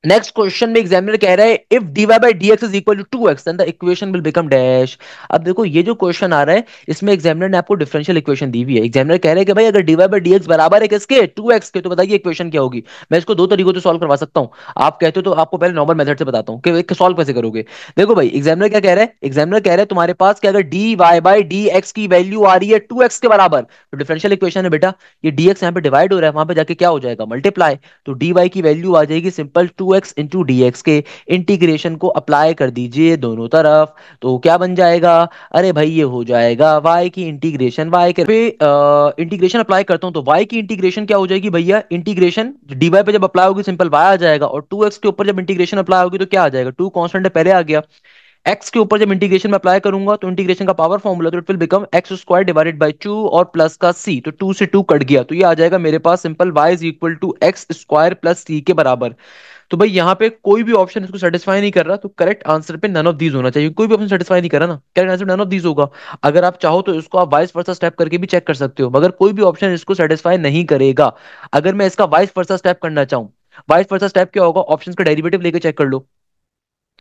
[SPEAKER 1] नेक्स्ट क्वेश्चन में एग्जामिनर कह रहा है, if dy by dx is equal to 2x then the equation will become dash. अब देखो, ये जो क्वेश्चन आ रहा है इसमें एग्जामिनर ने आपको डिफरेंशियल इक्वेशन दी हुई है। एग्जामिनर कह रहा है कि भाई अगर dy by dx बराबर है किसके? 2x के, तो बताइए इक्वेशन क्या होगी? मैं इसको दो तरीकों से सॉल्व करवा सकता हूँ। आप कहते हो तो आपको पहले नॉर्मल मेथड से बताता हूँ कि सॉल्व कैसे करोगे। देखो भाई, एग्जामिनर क्या कह रहा है? एग्जामिनर कह रहा है तुम्हारे पास कि अगर dy by dx की वैल्यू आ रही है 2x के बराबर, तो डिफरेंशियल इक्वेशन है बेटा, ये dx यहाँ पे डिवाइड हो रहा है, वहां पे जाके क्या हो जाएगा? मल्टीप्लाई। तो dy की वैल्यू आ जाएगी simple 2x into D x के। इंटीग्रेशन को अप्लाई कर दीजिए दोनों तरफ, तो क्या बन जाएगा? अरे भाई ये हो जाएगा y की इंटीग्रेशन, y के पे इंटीग्रेशन अप्लाई करता हूं तो y की इंटीग्रेशन क्या हो जाएगी भैया? इंटीग्रेशन dy पे जब अप्लाई होगी सिंपल y आ जाएगा, और 2x के ऊपर जब इंटीग्रेशन अप्लाई होगी तो क्या आ जाएगा? 2 कांस्टेंट है पहले आ गया। x के ऊपर जब इंटीग्रेशन में अप्लाई करूंगा तो इंटीग्रेशन का पावर फॉर्मूला, तो it will become x square divided by 2 और प्लस का c, तो 2 से 2 कट गया, तो ये आ जाएगा मेरे पास simple y is equal to x square plus c के बराबर। तो भाई यहाँ पे कोई भी ऑप्शन इसको सेटिस्फाई नहीं कर रहा, तो करेक्ट आंसर पे नन ऑफ दीज होना चाहिए। कोई भी ऑप्शन सेटिस्फाई नहीं कर रहा ना, correct answer none of these होगा। अगर आप चाहो तो इसको आप वाइस वर्सा स्टेप करके भी चेक कर सकते हो, मगर कोई भी ऑप्शन इसको सेटिस्फाई नहीं करेगा। अगर मैं इसका वाइस वर्सा स्टेप करना चाहूँ, वाइस वर्सा स्टेप क्या होगा? ऑप्शन का डेरिवेटिव लेके चेक कर लो।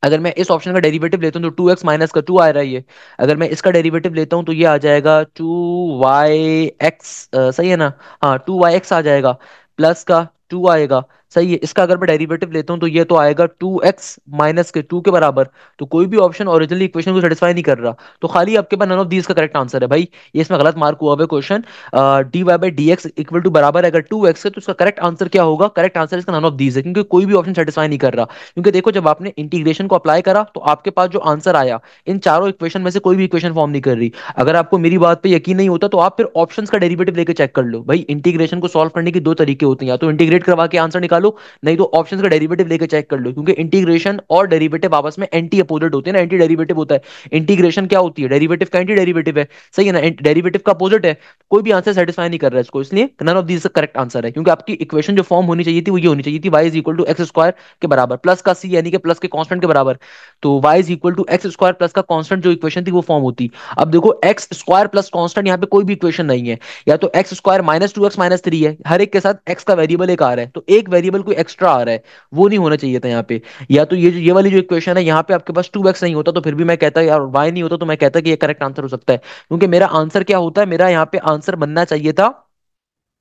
[SPEAKER 1] अगर मैं इस ऑप्शन का डेरिवेटिव लेता हूँ तो 2x माइनस का 2 आ रहा है ये। अगर मैं इसका डेरिवेटिव लेता हूँ तो ये आ जाएगा 2yx, सही है ना? हाँ, 2yx आ जाएगा, प्लस का 2 आएगा। सही है। इसका अगर मैं डेरिवेटिव लेता हूँ तो ये तो आएगा 2x माइनस के 2 के बराबर। तो कोई भी ऑप्शन ओरिजिनली इक्वेशन को सेटिस्फाई नहीं कर रहा, तो खाली आपके पास नन ऑफ दीज का करेक्ट आंसर है भाई। ये इसमें गलत मार्क हुआ है question. dy by d x equal to बराबर है अगर 2x है, तो इसका करेक्ट आंसर क्या होगा? करेक्ट आंसर इसका नन ऑफ दीज है, क्योंकि कोई भी ऑप्शन सेटिस्फाई नहीं कर रहा। क्योंकि देखो, जब आपने इंटीग्रेशन को अप्लाई करा तो आपके पास जो आंसर आया, इन चारों इक्वेशन में से कोई भी इक्वेशन फॉर्म नहीं कर रही। अगर आपको मेरी बात पे यकीन नहीं होता तो आप फिर ऑप्शंस का डेरिवेटिव लेके चेक कर लो। भाई इंटीग्रेशन को सॉल्व करने के दो तरीके होते हैं, या तो इंटीग्रेट करवा के आंसर निकालो, नहीं तो ऑप्शंस का डेरिवेटिव लेके चेक कर लो। क्योंकि इंटीग्रेशन और डेरिवेटिव आपस में एंटी अपोजिट होते हैं ना, एंटी डेरिवेटिव होता है। इंटीग्रेशन क्या होती है? डेरिवेटिव का एंटी डेरिवेटिव है, सही है ना? डेरिवेटिव का अपोजिट है। कोई भी आंसर सेटिस्फाई नहीं कर रहा है इसको, इसलिए none of this correct answer है। क्योंकि आपकी इक्वेशन जो फॉर्म होनी चाहिए थी वो ये होनी चाहिए थी, y is equal to x square के बराबर प्लस का c, यानी कि प्लस के कांस्टेंट के बराबर। तो y is equal to x square plus का कांस्टेंट जो इक्वेशन थी वो फॉर्म होती। अब देखो, एक्स स्क्वायर प्लस कांस्टेंट, यहाँ पे कोई भी इक्वेशन नहीं है। या तो x square minus 2x minus 3 है, हर एक के साथ x का वेरिएबल एक आ रहा है, तो एक वेरिएबल कोई एक्स्ट्रा आ रहा है, वो नहीं होना चाहिए था यहाँ पे। या तो ये वाली जो इक्वेशन है यहाँ पे आपके पास 2x नहीं होता तो फिर भी मैं कहता यार, y नहीं होता तो मैं कहता कि ये करेक्ट आंसर हो सकता है। क्योंकि मेरा आंसर क्या होता है? मेरा यहाँ पे आंसर बनना चाहिए था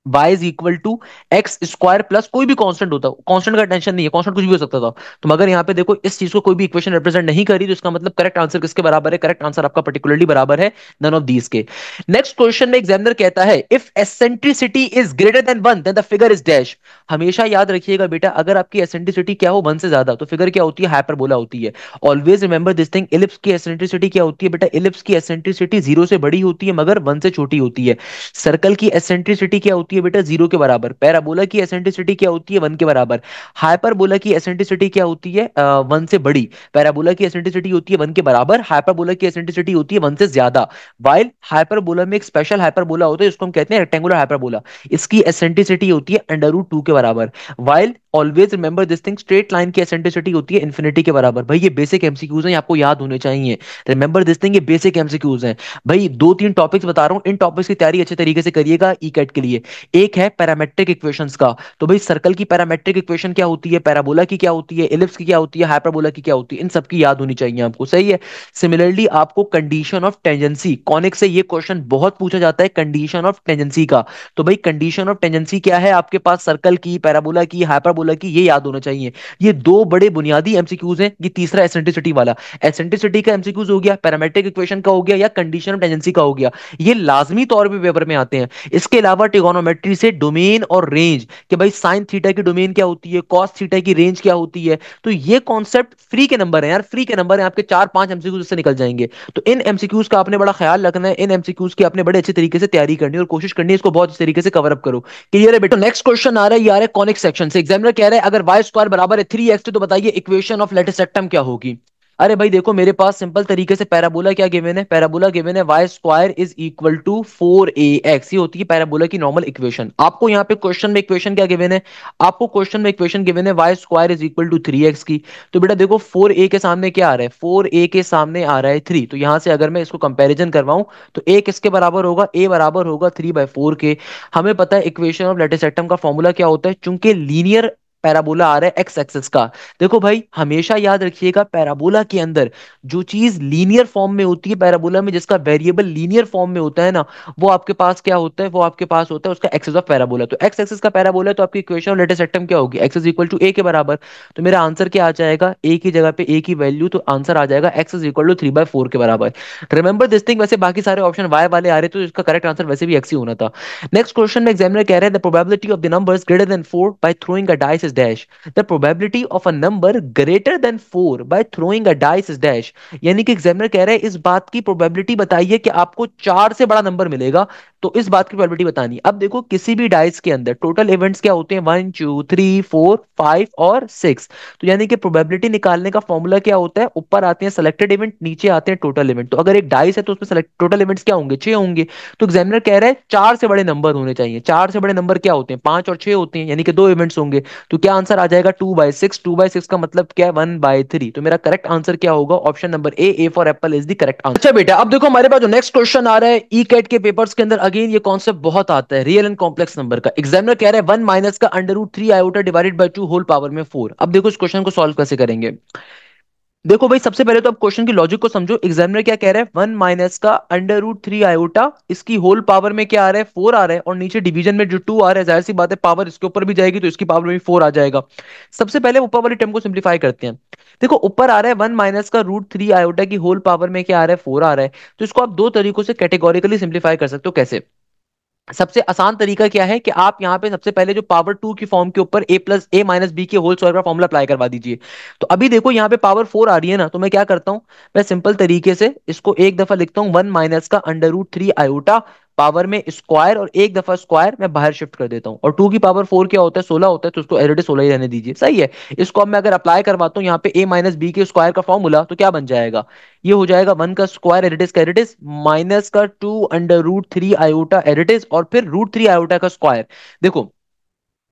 [SPEAKER 1] y is equal to x square plus कोई भी कांस्टेंट होता, कांस्टेंट का टेंशन नहीं है, कांस्टेंट कुछ भी हो सकता था। तो मगर यहाँ पे देखो, इस चीज को कोई भी इक्वेशन रिप्रेजेंट नहीं करी, तो इसका मतलब करेक्ट आंसर किसके बराबर है? करेक्ट आंसर आपका पर्टिकुलरली बराबर है नन ऑफ दीज के। नेक्स्ट क्वेश्चन में एग्जामिनर कहता है, if eccentricity is greater than 1 then the figure is dash. हमेशा याद रखिएगा बेटा, अगर आपकी एसेंट्रिसिटी क्या हो? 1 से ज्यादा, तो फिगर क्या होती है? हाइपरबोला होती है। Always remember this thing. Ellipse की एसेंट्रिसिटी क्या होती है बेटा? इलिप्स की एसेंट्रिसिटी 0 से बड़ी होती है मगर 1 से छोटी होती है। सर्कल की एसेंट्रिसिटी क्या होती है है बेटा 0 के बराबर, पैराबोला की एसेंट्रिसिटी क्या होती है 1 के बराबर, हाइपरबोला की एसेंट्रिसिटी क्या होती है 1 से बड़ी, पैराबोला की एसेंट्रिसिटी होती है 1 के बराबर, हाइपरबोला की एसेंट्रिसिटी होती है 1 से ज्यादा। वाइल हाइपरबोला में एक स्पेशल हाइपरबोला होता है जिसको हम कहते हैं रेक्टेंगुलर हाइपरबोला, इसकी एसेंट्रिसिटी होती है √2 के बराबर। While always remember this thing, straight line की एसेंट्रिसिटी होती है इन्फिनिटी के बराबर। भाई ये बेसिक एमसीक्यूज हैं, आपको याद होने चाहिए। रिमेंबर दिस थिंग, ये बेसिक एमसीक्यूज हैं। भाई दो तीन टॉपिक्स बता रहा हूँ, इन टॉपिक्स की तैयारी अच्छे तरीके से करिएगा ई कैट के लिए। एक है पैरामेट्रिक इक्वेशंस का, तो भाई सर्कल की पैरामेट्रिक इक्वेशन क्या होती है, पैराबोला की क्या होती है, एलिप्स की क्या होती है, हाइपरबोला की क्या होती है, इन सब की याद होनी चाहिए आपको, सही है। सिमिलरली आपको कंडीशन ऑफ टेंजेंसी, कॉनिक से ये क्वेश्चन बहुत पूछा जाता है, कंडीशन ऑफ टेंजेंसी का। तो भाई कंडीशन ऑफ टेंजेंसी क्या है आपके पास, सर्कल की, पैराबोला की, हाइपरबोला की, ये याद होना चाहिए। ये दो बड़े बुनियादी एमसीक्यूज हैं। ये तीसरा एसेंट्रिसिटी वाला, एसेंट्रिसिटी का एमसीक्यूज हो गया, पैरामेट्रिक इक्वेशन का हो गया, या कंडीशन ऑफ टेंजेंसी का हो गया। ये लाजमी तौर पे पेपर में आते हैं। इसके अलावा ट्रिगोनोमेट्री से डोमेन और रेंज, कि भाई साइन थीटा की डोमेन क्या होती है, कॉस थीटा की रेंज क्या होती है, तो ये कॉन्सेप्ट फ्री के नंबर है यार, फ्री के नंबर है आपके, 4-5 एमसीक्यूज से निकल जाएंगे। तो इन एमसीक्यूज का आपने बड़ा ख्याल रखना है, इन एमसीक्यूज की आपने बड़े अच्छे तरीके से तैयारी करनी है और कोशिश करनी है इसको बहुत अच्छे तरीके से कवर अप करो। क्लियर है बेटा। नेक्स्ट क्वेश्चन आ रहा है, ये आ रहा है कॉनिक सेक्शन से। एग्जामिनर कह रहा है अगर वाई स्क्वायर बराबर है 3x, तो बताइए इक्वेशन ऑफ लेटिस रेक्टम क्या होगी। अरे भाई देखो, मेरे पास सिंपल तरीके से पैराबोला क्या गिवन है, पैराबोला गिवन है y square is equal to 4ax, ये होती है पैराबोला की नॉर्मल इक्वेशन। आपको यहाँ पे क्वेश्चन में इक्वेशन क्या गिवन है, आपको क्वेश्चन में इक्वेशन गिवन है y square is equal to 3x की। तो बेटा देखो 4a के सामने क्या आ रहा है, 4a के सामने आ रहा है 3, तो यहां से अगर मैं इसको कंपैरिजन करवाऊं तो a किसके बराबर होगा, a बराबर होगा 3/4 के। हमें पता है इक्वेशन ऑफ लेटिस रेक्टम का फॉर्मूला क्या होता है, चूंकि लीनियर पैराबोला आ रहा है एक्स एक्सिस का। देखो भाई हमेशा याद रखिएगा, पैराबोला के अंदर जो चीज लीनियर फॉर्म में होती है, पैराबोला में जिसका वेरिएबल लीनियर फॉर्म में होता है ना, वो आपके पास क्या होता है, वो आपके पास होता है उसका एक्सिस ऑफ पैराबोला। तो एक्स एक्सिस का पैराबोला है, तो आपकी इक्वेशन ऑफ लेटिस रेक्टम क्या होगी, एक्स इज इक्वल टू ए के बराबर। तो मेरा आंसर क्या आ जाएगा, ए की जगह पे ए की वैल्यू, तो आंसर आ जाएगा एक्स इज इक्वल टू 3/4 के बराबर। रिमेंबर दिस थिंग, वैसे बाकी सारे ऑप्शन वाई वाले आ रहे, तो इसका करेक्ट आंसर वैसे भी एक्स ही होना था। नेक्स्ट क्वेश्चन में एग्जामिनर कह रहे हैं the probability of the numbers greater than 4 by throwing a dice is dash. The probability of a number greater than 4 by throwing a dice is dash. यानी कि एग्जामिनर कह रहे हैं इस बात की प्रोबेबिलिटी बताइए कि आपको 4 से बड़ा नंबर मिलेगा, तो इस बात की प्रोबेबिलिटी बतानी। अब देखो किसी भी डाइस के अंदर टोटल इवेंट्स क्या होते हैं, 1 2 3 4 5 और 6। तो यानी कि प्रोबेबिलिटी निकालने का फॉर्मूला क्या होता है, ऊपर आते हैं सेलेक्टेड इवेंट, नीचे आते हैं टोटल इवेंट। तो अगर एक डाइस है तो उसमें टोटल इवेंट्स क्या होंगे, 6 होंगे। तो एग्जामिनर कह रहा है 4 से बड़े नंबर होने चाहिए। 4 से बड़े नंबर क्या होते हैं, 5 और 6 होते हैं, यानी कि 2 इवेंट्स होंगे। तो क्या आंसर आ जाएगा 2/6। 2/6 का मतलब क्या है, 1/3। तो मेरा करेक्ट आंसर क्या होगा, option number A for Apple is the correct answer. अच्छा बेटा, अब देखो हमारे पास जो नेक्स्ट क्वेश्चन आ रहा है ई कैट के पेपर्स के अंदर, अगेन ये कॉन्सेप्ट बहुत आता है रियल एंड कॉम्प्लेक्स नंबर का। एग्जामिनर कह रहा है 1 माइनस का √3 iota divided by 2 whole power में 4। अब देखो इस क्वेश्चन को सॉल्व कैसे करेंगे। देखो भाई सबसे पहले तो अब क्वेश्चन की लॉजिक को समझो। एग्जामिनर क्या कह रहा है, 1 माइनस का √3 आयोटा, इसकी होल पावर में क्या आ रहा है, 4 आ रहा है, और नीचे डिवीजन में जो 2 आ रहा है, जाहिर सी बात है पावर इसके ऊपर भी जाएगी तो इसकी पावर में भी 4 आ जाएगा। सबसे पहले ऊपर वाली टर्म को सिंप्लीफाई करते हैं। देखो ऊपर आ रहा है 1 माइनस का √3 आयोटा की होल पावर में क्या आ रहा है, 4 आ रहा है। तो इसको आप दो तरीकों से कैटेगोरिकली सिंप्लीफाई कर सकते हो। कैसे, सबसे आसान तरीका क्या है कि आप यहाँ पे सबसे पहले जो पावर 2 की फॉर्म के ऊपर a+a-b के होल स्क्वायर का फॉर्मूला अप्लाई करवा दीजिए। तो अभी देखो यहाँ पे पावर 4 आ रही है ना, तो मैं क्या करता हूँ, मैं सिंपल तरीके से इसको एक दफा लिखता हूँ, 1 माइनस का √3 आयोटा, पावर में स्क्वायर, और एक दफा स्क्वायर मैं बाहर शिफ्ट कर देता हूँ। और 2 की पावर 4 क्या होता है, 16 होता है, तो उसको एज इट इज 16 ही रहने दीजिए, सही है। इसको अब मैं अगर अप्लाई करवाता हूँ यहाँ पे a-b के स्क्वायर का फॉर्मूला, तो क्या बन जाएगा, ये हो जाएगा 1 का स्क्वायर एडिटिस का एडिटिस, माइनस का 2 √3 आयोटा एडिटिस, और फिर √3 आयोटा का स्क्वायर। देखो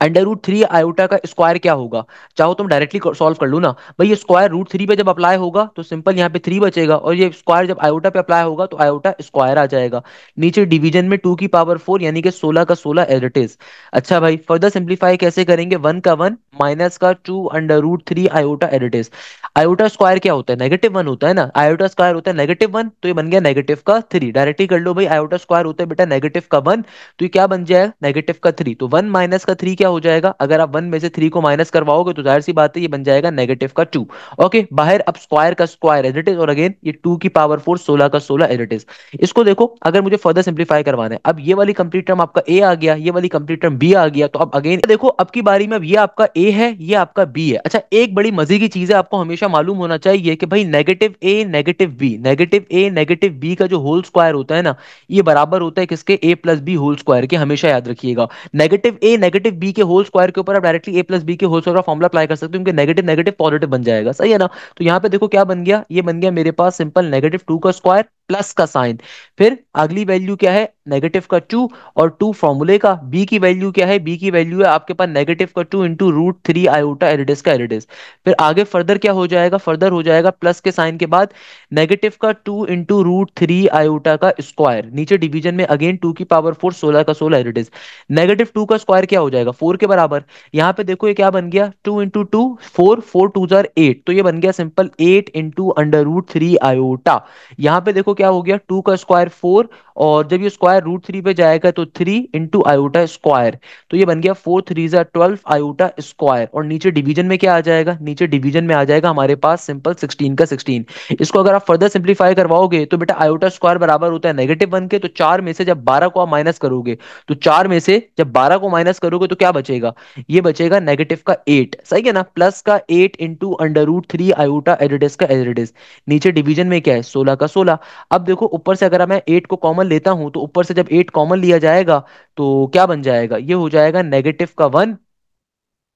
[SPEAKER 1] √3 आयोटा का स्क्वायर क्या होगा, चाहो तुम डायरेक्टली सॉल्व कर लो ना। भाई ये स्क्वायर √3 पे जब अप्लाई होगा तो सिंपल यहाँ पे 3 बचेगा, और ये स्क्वायर जब आयोटा पे अप्लाई होगा तो आयोटा स्क्वायर आ जाएगा। नीचे डिवीजन में 2 की पावर 4 यानी कि 16 का 16 एज इट इज। अच्छा भाई फर्दर सिंप्लीफाई कैसे करेंगे, 1 का 1 माइनस का 2 √3 iota as it is. Iota square क्या होता है, -1 होता है ना, आयोटा स्क्वायर होता है -1, तो ये बन गया -3। डायरेक्टली कर लो भाई, आयोटा स्क्वायर होता है बेटा -1, तो ये क्या बन जाएगा, -3। तो 1 माइनस का 3 क्या क्या हो जाएगा, अगर आप 1 में से 3 को माइनस करवाओगे तो जाहिर सी बात है ये बन जाएगा नेगेटिव का 2। ओके, बाहर अब स्क्वायर का स्क्वायर एज इट इज, और अगेन ये 2 की पावर 4 16 का 16 एज इट इज। इसको देखो, अगर मुझे फर्दर सिंप्लीफाई करवाना है, अब ये वाली कंप्लीट टर्म आपका ए आ गया, ये वाली कंप्लीट टर्म बी आ गया, तो अब अगेन देखो अब की बारी में अब ये आपका ए है, ये आपका बी है। अच्छा, एक बड़ी मजे की चीज है, आपको हमेशा मालूम होना चाहिए कि भाई नेगेटिव ए नेगेटिव बी, नेगेटिव ए नेगेटिव बी का जो होल स्क्वायर होता है ना, ये बराबर होता है किसके, ए प्लस बी होल स्क्वायर के, हमेशा याद रखिएगा। नेगेटिव ए नेगेटिव बी के होल स्क्वायर के ऊपर आप डायरेक्टली ए प्लस बी के होल स्क्वायर का फॉर्मुला अप्लाई कर सकते हो, क्योंकि नेगेटिव नेगेटिव पॉजिटिव बन जाएगा, सही है ना। तो यहाँ पे देखो क्या बन गया, ये बन गया मेरे पास सिंपल नेगेटिव 2 का स्क्वायर प्लस का साइन, फिर अगली वैल्यू क्या है नेगेटिव का 2, और 2 फॉर्मूले का, बी की वैल्यू क्या है, बी की वैल्यू है आपके पास नेगेटिव का 2 इंटू रूट 3 आयोटा एरिडिस का एरिडिस। फिर आगे फर्दर क्या हो जाएगा, फर्दर हो जाएगा प्लस के साइन के बाद नेगेटिव का 2 इंटू रूट 3 आयोटा का स्क्वायर, नीचे डिवीजन में अगेन 2 की पावर 4 16 का 16 एरिडिस। नेगेटिव 2 का स्क्वायर क्या हो जाएगा, 4 के बराबर। यहाँ पे देखो ये क्या बन गया, 2 इंटू 2 4, 4 2 जार 8, तो ये बन गया simple 8 into under root 3 iota. यहाँ पे देखो क्या हो गया, 2 का स्क्वायर 4, और जब ये स्क्वायर रूट 3 पे जाएगा तो 3 इंटू आयोटा स्क्वायर, तो ये बन गया 4 3 जार 12 आयोटा स्क्वायर, और नीचे डिवीजन में क्या आ जाएगा, नीचे डिवीजन में आ जाएगा हमारे पास सिंपल 16 का 16। इसको अगर आप फर्दर सिंप्लीफाई करवाओगे तो बेटा आयोटा स्क्वायर बराबर होता है -1 के, तो 4 में से जब 12 को आप माइनस करोगे, तो 4 में से जब 12 को माइनस करोगे तो क्या बचेगा, ये बचेगा नेगेटिव का 8, सही है ना, प्लस का 8 इंटू अंडर रूट 3 आयोटा एरिडिस का एरिडिस, नीचे डिवीजन में क्या है 16 का 16। अब देखो ऊपर से अगर मैं 8 को कॉमन लेता हूं, तो ऊपर से जब 8 कॉमन लिया जाएगा तो क्या बन जाएगा, ये हो जाएगा नेगेटिव का 1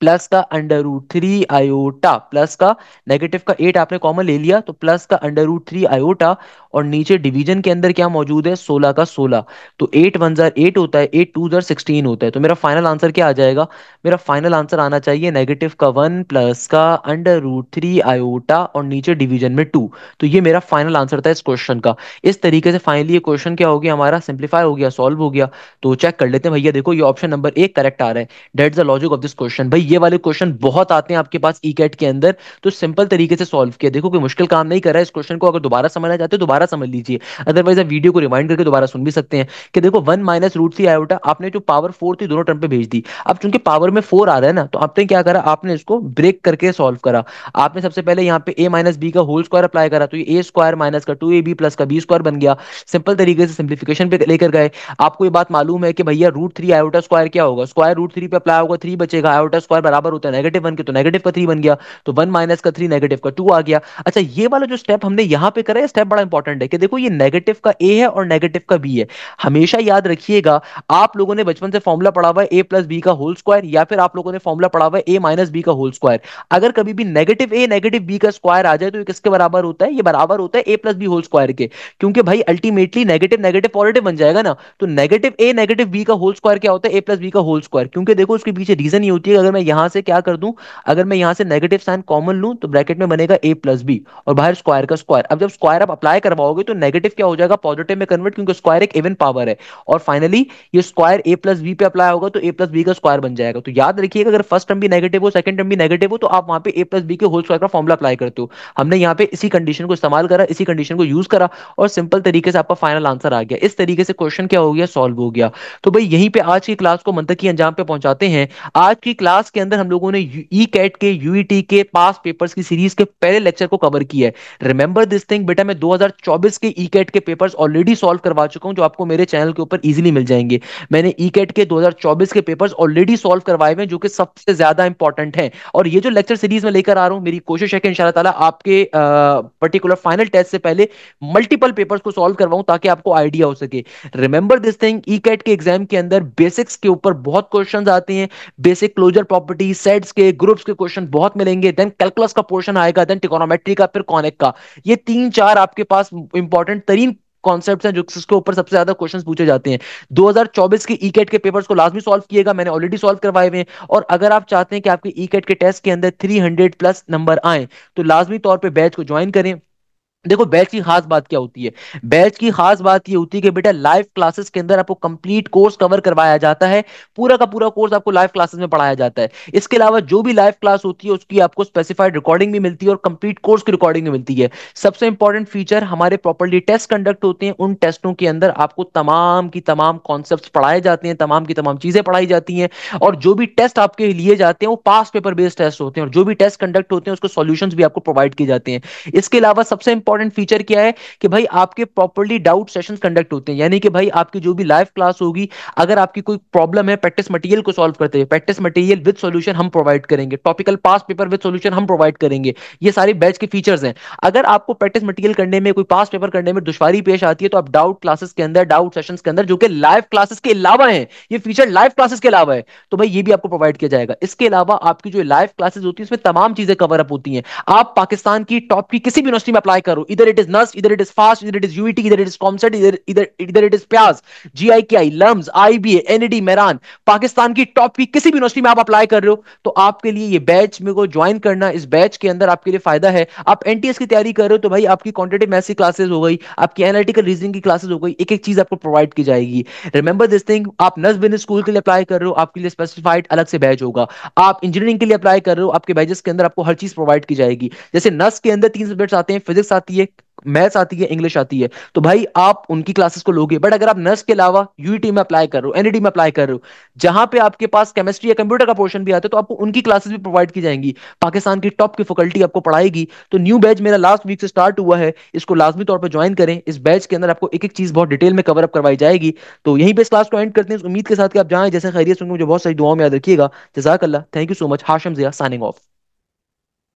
[SPEAKER 1] प्लस का अंडर रूट 3 आयोटा, प्लस का नेगेटिव का 8 आपने कॉमन ले लिया, तो प्लस का अंडर रूट 3 आयोटा, और नीचे डिवीजन के अंदर क्या मौजूद है 16 का 16, तो 8 1 जार 8 होता है, 8 2 जार 16 होता है, तो मेरा फाइनल आंसर क्या आ जाएगा, मेरा फाइनल आंसर आना चाहिए नेगेटिव का 1 प्लस का अंडर रूट 3 आयोटा, और नीचे डिवीजन में 2। तो ये मेरा फाइनल आंसर था इस क्वेश्चन का। इस तरीके से फाइनली ये क्वेश्चन क्या हो गया हमारा, सिंप्लीफाई हो गया, सॉल्व हो गया। तो चेक कर लेते हैं भैया, देखो ये ऑप्शन नंबर 1 करेक्ट आ रहा है। That's the logic of this question. भाई ये वाले क्वेश्चन बहुत आते हैं आपके पास ई कैट के अंदर, तो सिंपल तरीके से सॉल्व किया, देखो कोई मुश्किल काम नहीं कर रहा है। इस क्वेश्चन को अगर दोबारा समझना चाहते हो दोबारा समझ लीजिए, अदरवाइज आप वीडियो को रिमाइंड करके दोबारा सुन भी सकते हैं। कि देखो 1 माइनस रूट 3 आयोटा, आपने जो पावर 4 थी दोनों टर्म पे भेज दी। अब चूंकि पावर में 4 आ रहा है ना, तो आपने क्या करा, आपने इसको ब्रेक करके सॉल्व करा। आपने सबसे पहले यहाँ पे a माइनस बी का होल स्क्वायर अप्लाई करा, तो ये ए स्क्वायर माइनस का 2ab प्लस का बी स्क्वायर बन गया। सिंपल तरीके से सिंप्लीफिकेशन पे लेकर गए। आपको ये बात मालूम है कि भैया रूट 3 आयोटा स्क्वायर क्या होगा, स्क्वायर रूट 3 पे अप्लाई होगा 3 बचेगा, आयोटा स्क्वायर बराबर होता है -1 के, तो नेगेटिव का 3 बन गया, तो 1 माइनस का 3 नेगेटिव का 2 आ गया। अच्छा, ये वाला जो स्टेप हमने यहाँ पे करा है, स्टेप बड़ा इंपॉर्टेंट है कि देखो ये नेगेटिव का ए है और नेगेटिव का बी है। हमेशा याद रखिएगा, आप लोगों ने बचपन से फॉर्मूला पढ़ा हुआ है ए प्लस बी का होल स्क्वायर, या फिर आप लोगों ने फॉर्मूला पढ़ा हुआ है ए माइनस बी का होल स्क्वायर। अगर कभी भी नेगेटिव ए नेगेटिव बी का स्क्वायर आ जाए तो ये किसके बराबर होता है, ये बराबर होता है ए प्लस बी होल स्क्वायर के। क्योंकि भाई अल्टीमेटली नेगेटिव नेगेटिव पॉजिटिव बन जाएगा ना, तो नेगेटिव ए नेगेटिव बी का होल स्क्वायर क्या होता है, ए प्लस बी का होल स्क्वायर। क्योंकि देखो उसके पीछे रीजन ये होती है, अगर मैं यहां से क्या कर दूं, अगर मैं यहां से नेगेटिव साइन कॉमन लूं तो ब्रैकेट में बनेगा ए प्लस बी, और बाहर स्क्वायर का स्क्वायर। अब जब स्क्वायर आप अप्लाई करवाओगे तो नेगेटिव क्या हो जाएगा, पॉजिटिव में कन्वर्ट, क्योंकि स्क्वायर एक इवन पावर है। और फाइनली ये स्क्वायर ए प्लस बी पे अप्लाई होगा तो ए प्लस बी का स्क्वायर बन जाएगा। तो याद रखिएगा, अगर फर्स्ट टर्म भी नेगेटिव हो सेकंड टर्म भी नेगेटिव हो, तो आप वहां पे ए प्लस बी के होल स्क्वायर का फॉर्मुला अप्लाई करते हो। हमने यहाँ पे इसी कंडीशन को इस्तेमाल करा, इसी कंडीशन को यूज करा, और सिंपल तरीके से आपका फाइनल आंसर आ गया। इस तरीके से क्वेश्चन क्या हो गया, सॉल्व हो गया। तो भाई यहीं पे आज की क्लास को मंतकी अंजाम पे पहुंचाते हैं। आज की क्लास के अंदर हम लोगों ने ई कैट के यूईटी के पास पेपर्स की सीरीज के पहले लेक्चर को कवर किया है। रिमेंबर दिस थिंग बेटा, मैं 2024 के ई कैट के पेपर्स ऑलरेडी सॉल्व करवा चुका हूं, जो आपको मेरे चैनल के ऊपर इजीली मिल जाएंगे। मैंने ई कैट के 2024 के पेपर्स ऑलरेडी सॉल्व करवाए हुए हैं, जो कि सबसे ज्यादा इंपॉर्टेंट हैं। और ये जो लेक्चर सीरीज में लेकर आ रहा हूं, मेरी कोशिश है कि इंशाल्लाह ताला आपके पर्टिकुलर फाइनल टेस्ट से पहले मल्टीपल पेपर्स को सॉल्व करवाऊं, ताकि आपको आइडिया हो सके। Remember this thing, ECAT के एग्जाम के अंदर बेसिक्स के ऊपर बहुत क्वेश्चंस आते हैं, बेसिक क्लोजर प्रॉपर्टी सेट्स के ग्रुप्स के क्वेश्चन बहुत मिलेंगे, देन कैलकुलस का पोर्शन आएगा, देन ट्रिगोनोमेट्री का, फिर कॉनिक का। ये 3 4 आपके पास इंपॉर्टेंट तरीन कॉन्सेप्ट्स हैं जो जिसके ऊपर सबसे ज्यादा क्वेश्चंस पूछे जाते हैं। 2024 के ई कैट के पेपर्स को लाजमी सॉल्व किएगा, मैंने ऑलरेडी सॉल्व करवाए हुए हैं। और अगर आप चाहते हैं कि आपके ई कैट के टेस्ट के अंदर 300 प्लस नंबर आए, तो लाजमी तौर पे बैच को ज्वाइन करें। देखो बैच की खास बात क्या होती है। बैच की खास बात ये होती है कि बेटा लाइव क्लासेस के अंदर आपको कंप्लीट कोर्स कवर करवाया जाता है। पूरा का पूरा कोर्स आपको लाइव क्लासेस में पढ़ाया जाता है। इसके अलावा जो भी लाइव क्लास होती है उसकी आपको स्पेसिफाइड रिकॉर्डिंग भी मिलती है और कंप्लीट कोर्स की रिकॉर्डिंग भी मिलती है। सबसे इंपॉर्टेंट फीचर, हमारे प्रॉपर्ली टेस्ट कंडक्ट होते हैं। उन टेस्टों के अंदर आपको तमाम की तमाम कॉन्सेप्ट पढ़ाए जाते हैं, तमाम की तमाम चीजें पढ़ाई जाती हैं। और जो भी टेस्ट आपके लिए जाते हैं वो पास पेपर बेस्ड टेस्ट होते हैं, और जो भी टेस्ट कंडक्ट होते हैं उसके सॉल्यूशंस भी आपको प्रोवाइड किए जाते हैं। इसके अलावा सबसे इंपॉर्टेंट फीचर क्या है कि भाई आपके प्रॉपर्ली डाउट सेशंस कंडक्ट होते हैं, यानी कि भाई आपकी जो भी लाइव क्लास होगी, अगर आपकी कोई प्रॉब्लम है प्रैक्टिस मटेरियल को सॉल्व करते हुए, प्रैक्टिस मटेरियल विद सॉल्यूशन हम प्रोवाइड करेंगे, topical pass paper with solution हम प्रोवाइड करेंगे। ये सारे बैच के फीचर्स हैं। अगर आपको प्रैक्टिस मटेरियल करने में, कोई पास पेपर करने में दुश्वारी पेश आती है, तो आप डाउट क्लासेस के अंदर, डाउट सेशंस के अंदर, जो कि लाइव क्लासेस के अलावा है, ये फीचर लाइव क्लासेस के अलावा है, तो भाई ये भी आपको प्रोवाइड किया जाएगा। इसके अलावा आपकी जो लाइव क्लासेस होती है उसमें तमाम चीजें कवर अप होती हैं। आप पाकिस्तान की टॉप की किसी भी यूनिवर्सिटी में अप्लाई करो, इधर इट इज नस्ट, इधर इट इज फास्ट, इधर इट इज यूईटी, इधर इट इज कॉमसेट, इधर इधर इधर इट इज प्याज, जीआईकेआई, लम्स, आईबीए, एनईडी, मेरान, पाकिस्तान की टॉप की किसी भी यूनिवर्सिटी में आप अप्लाई कर रहे हो, तो आपके लिए ये बैच में को ज्वाइन करना, इस बैच के अंदर आपके लिए फायदा है। आप एनटीएस की तैयारी कर रहे हो तो भाई आपकी क्वांटिटेटिव मैथ्स की क्लासेस हो गई, आपकी एनालिटिकल रीजनिंग की क्लासेस हो गई, एक एक चीज आपको प्रोवाइड की जाएगी। रिमेंबर दिस थिंग, आप नर्स बिजनेस स्कूल के लिए अप्लाई कर रहे हो, आपके लिए स्पेसिफाइड अलग से बैच होगा। आप इंजीनियरिंग के लिए अप्लाई कर रहे हो, आपके बैचेस के अंदर आपको हर चीज प्रोवाइड की जाएगी। जैसे नर्स के अंदर 3 सब्जेक्ट्स आते हैं, फिजिक्स आती है, मैथ्स आती है, इंग्लिश आती है, तो भाई आप उनकी क्लासेस को लोगे। बट अगर आप नर्स के अलावा यूईटी में अप्लाई कर रहे हो, एनईडी में अप्लाई कर रहे हो, जहां पे आपके पास केमिस्ट्री या कंप्यूटर का पोर्शन भी आता है, तो आपको उनकी क्लासेस भी प्रोवाइड की जाएंगी। पाकिस्तान की टॉप की फैकल्टी आपको पढ़ाएगी। तो न्यू बैच मेरा लास्ट वीक से स्टार्ट हुआ है, इसको लाजमी तौर पर ज्वाइन करें। इस बैच के अंदर आपको एक एक चीज बहुत डिटेल में कवर अप करवाई जाएगी। तो यहीं पे इस क्लास को एंड करते हैं, उम्मीद के साथ कि आप जाएं जैसे खैरियत से, मुझे बहुत सारी दुआओं में याद रखिएगा। जजाक अल्लाह, thank you so much. Hashim Zia signing of.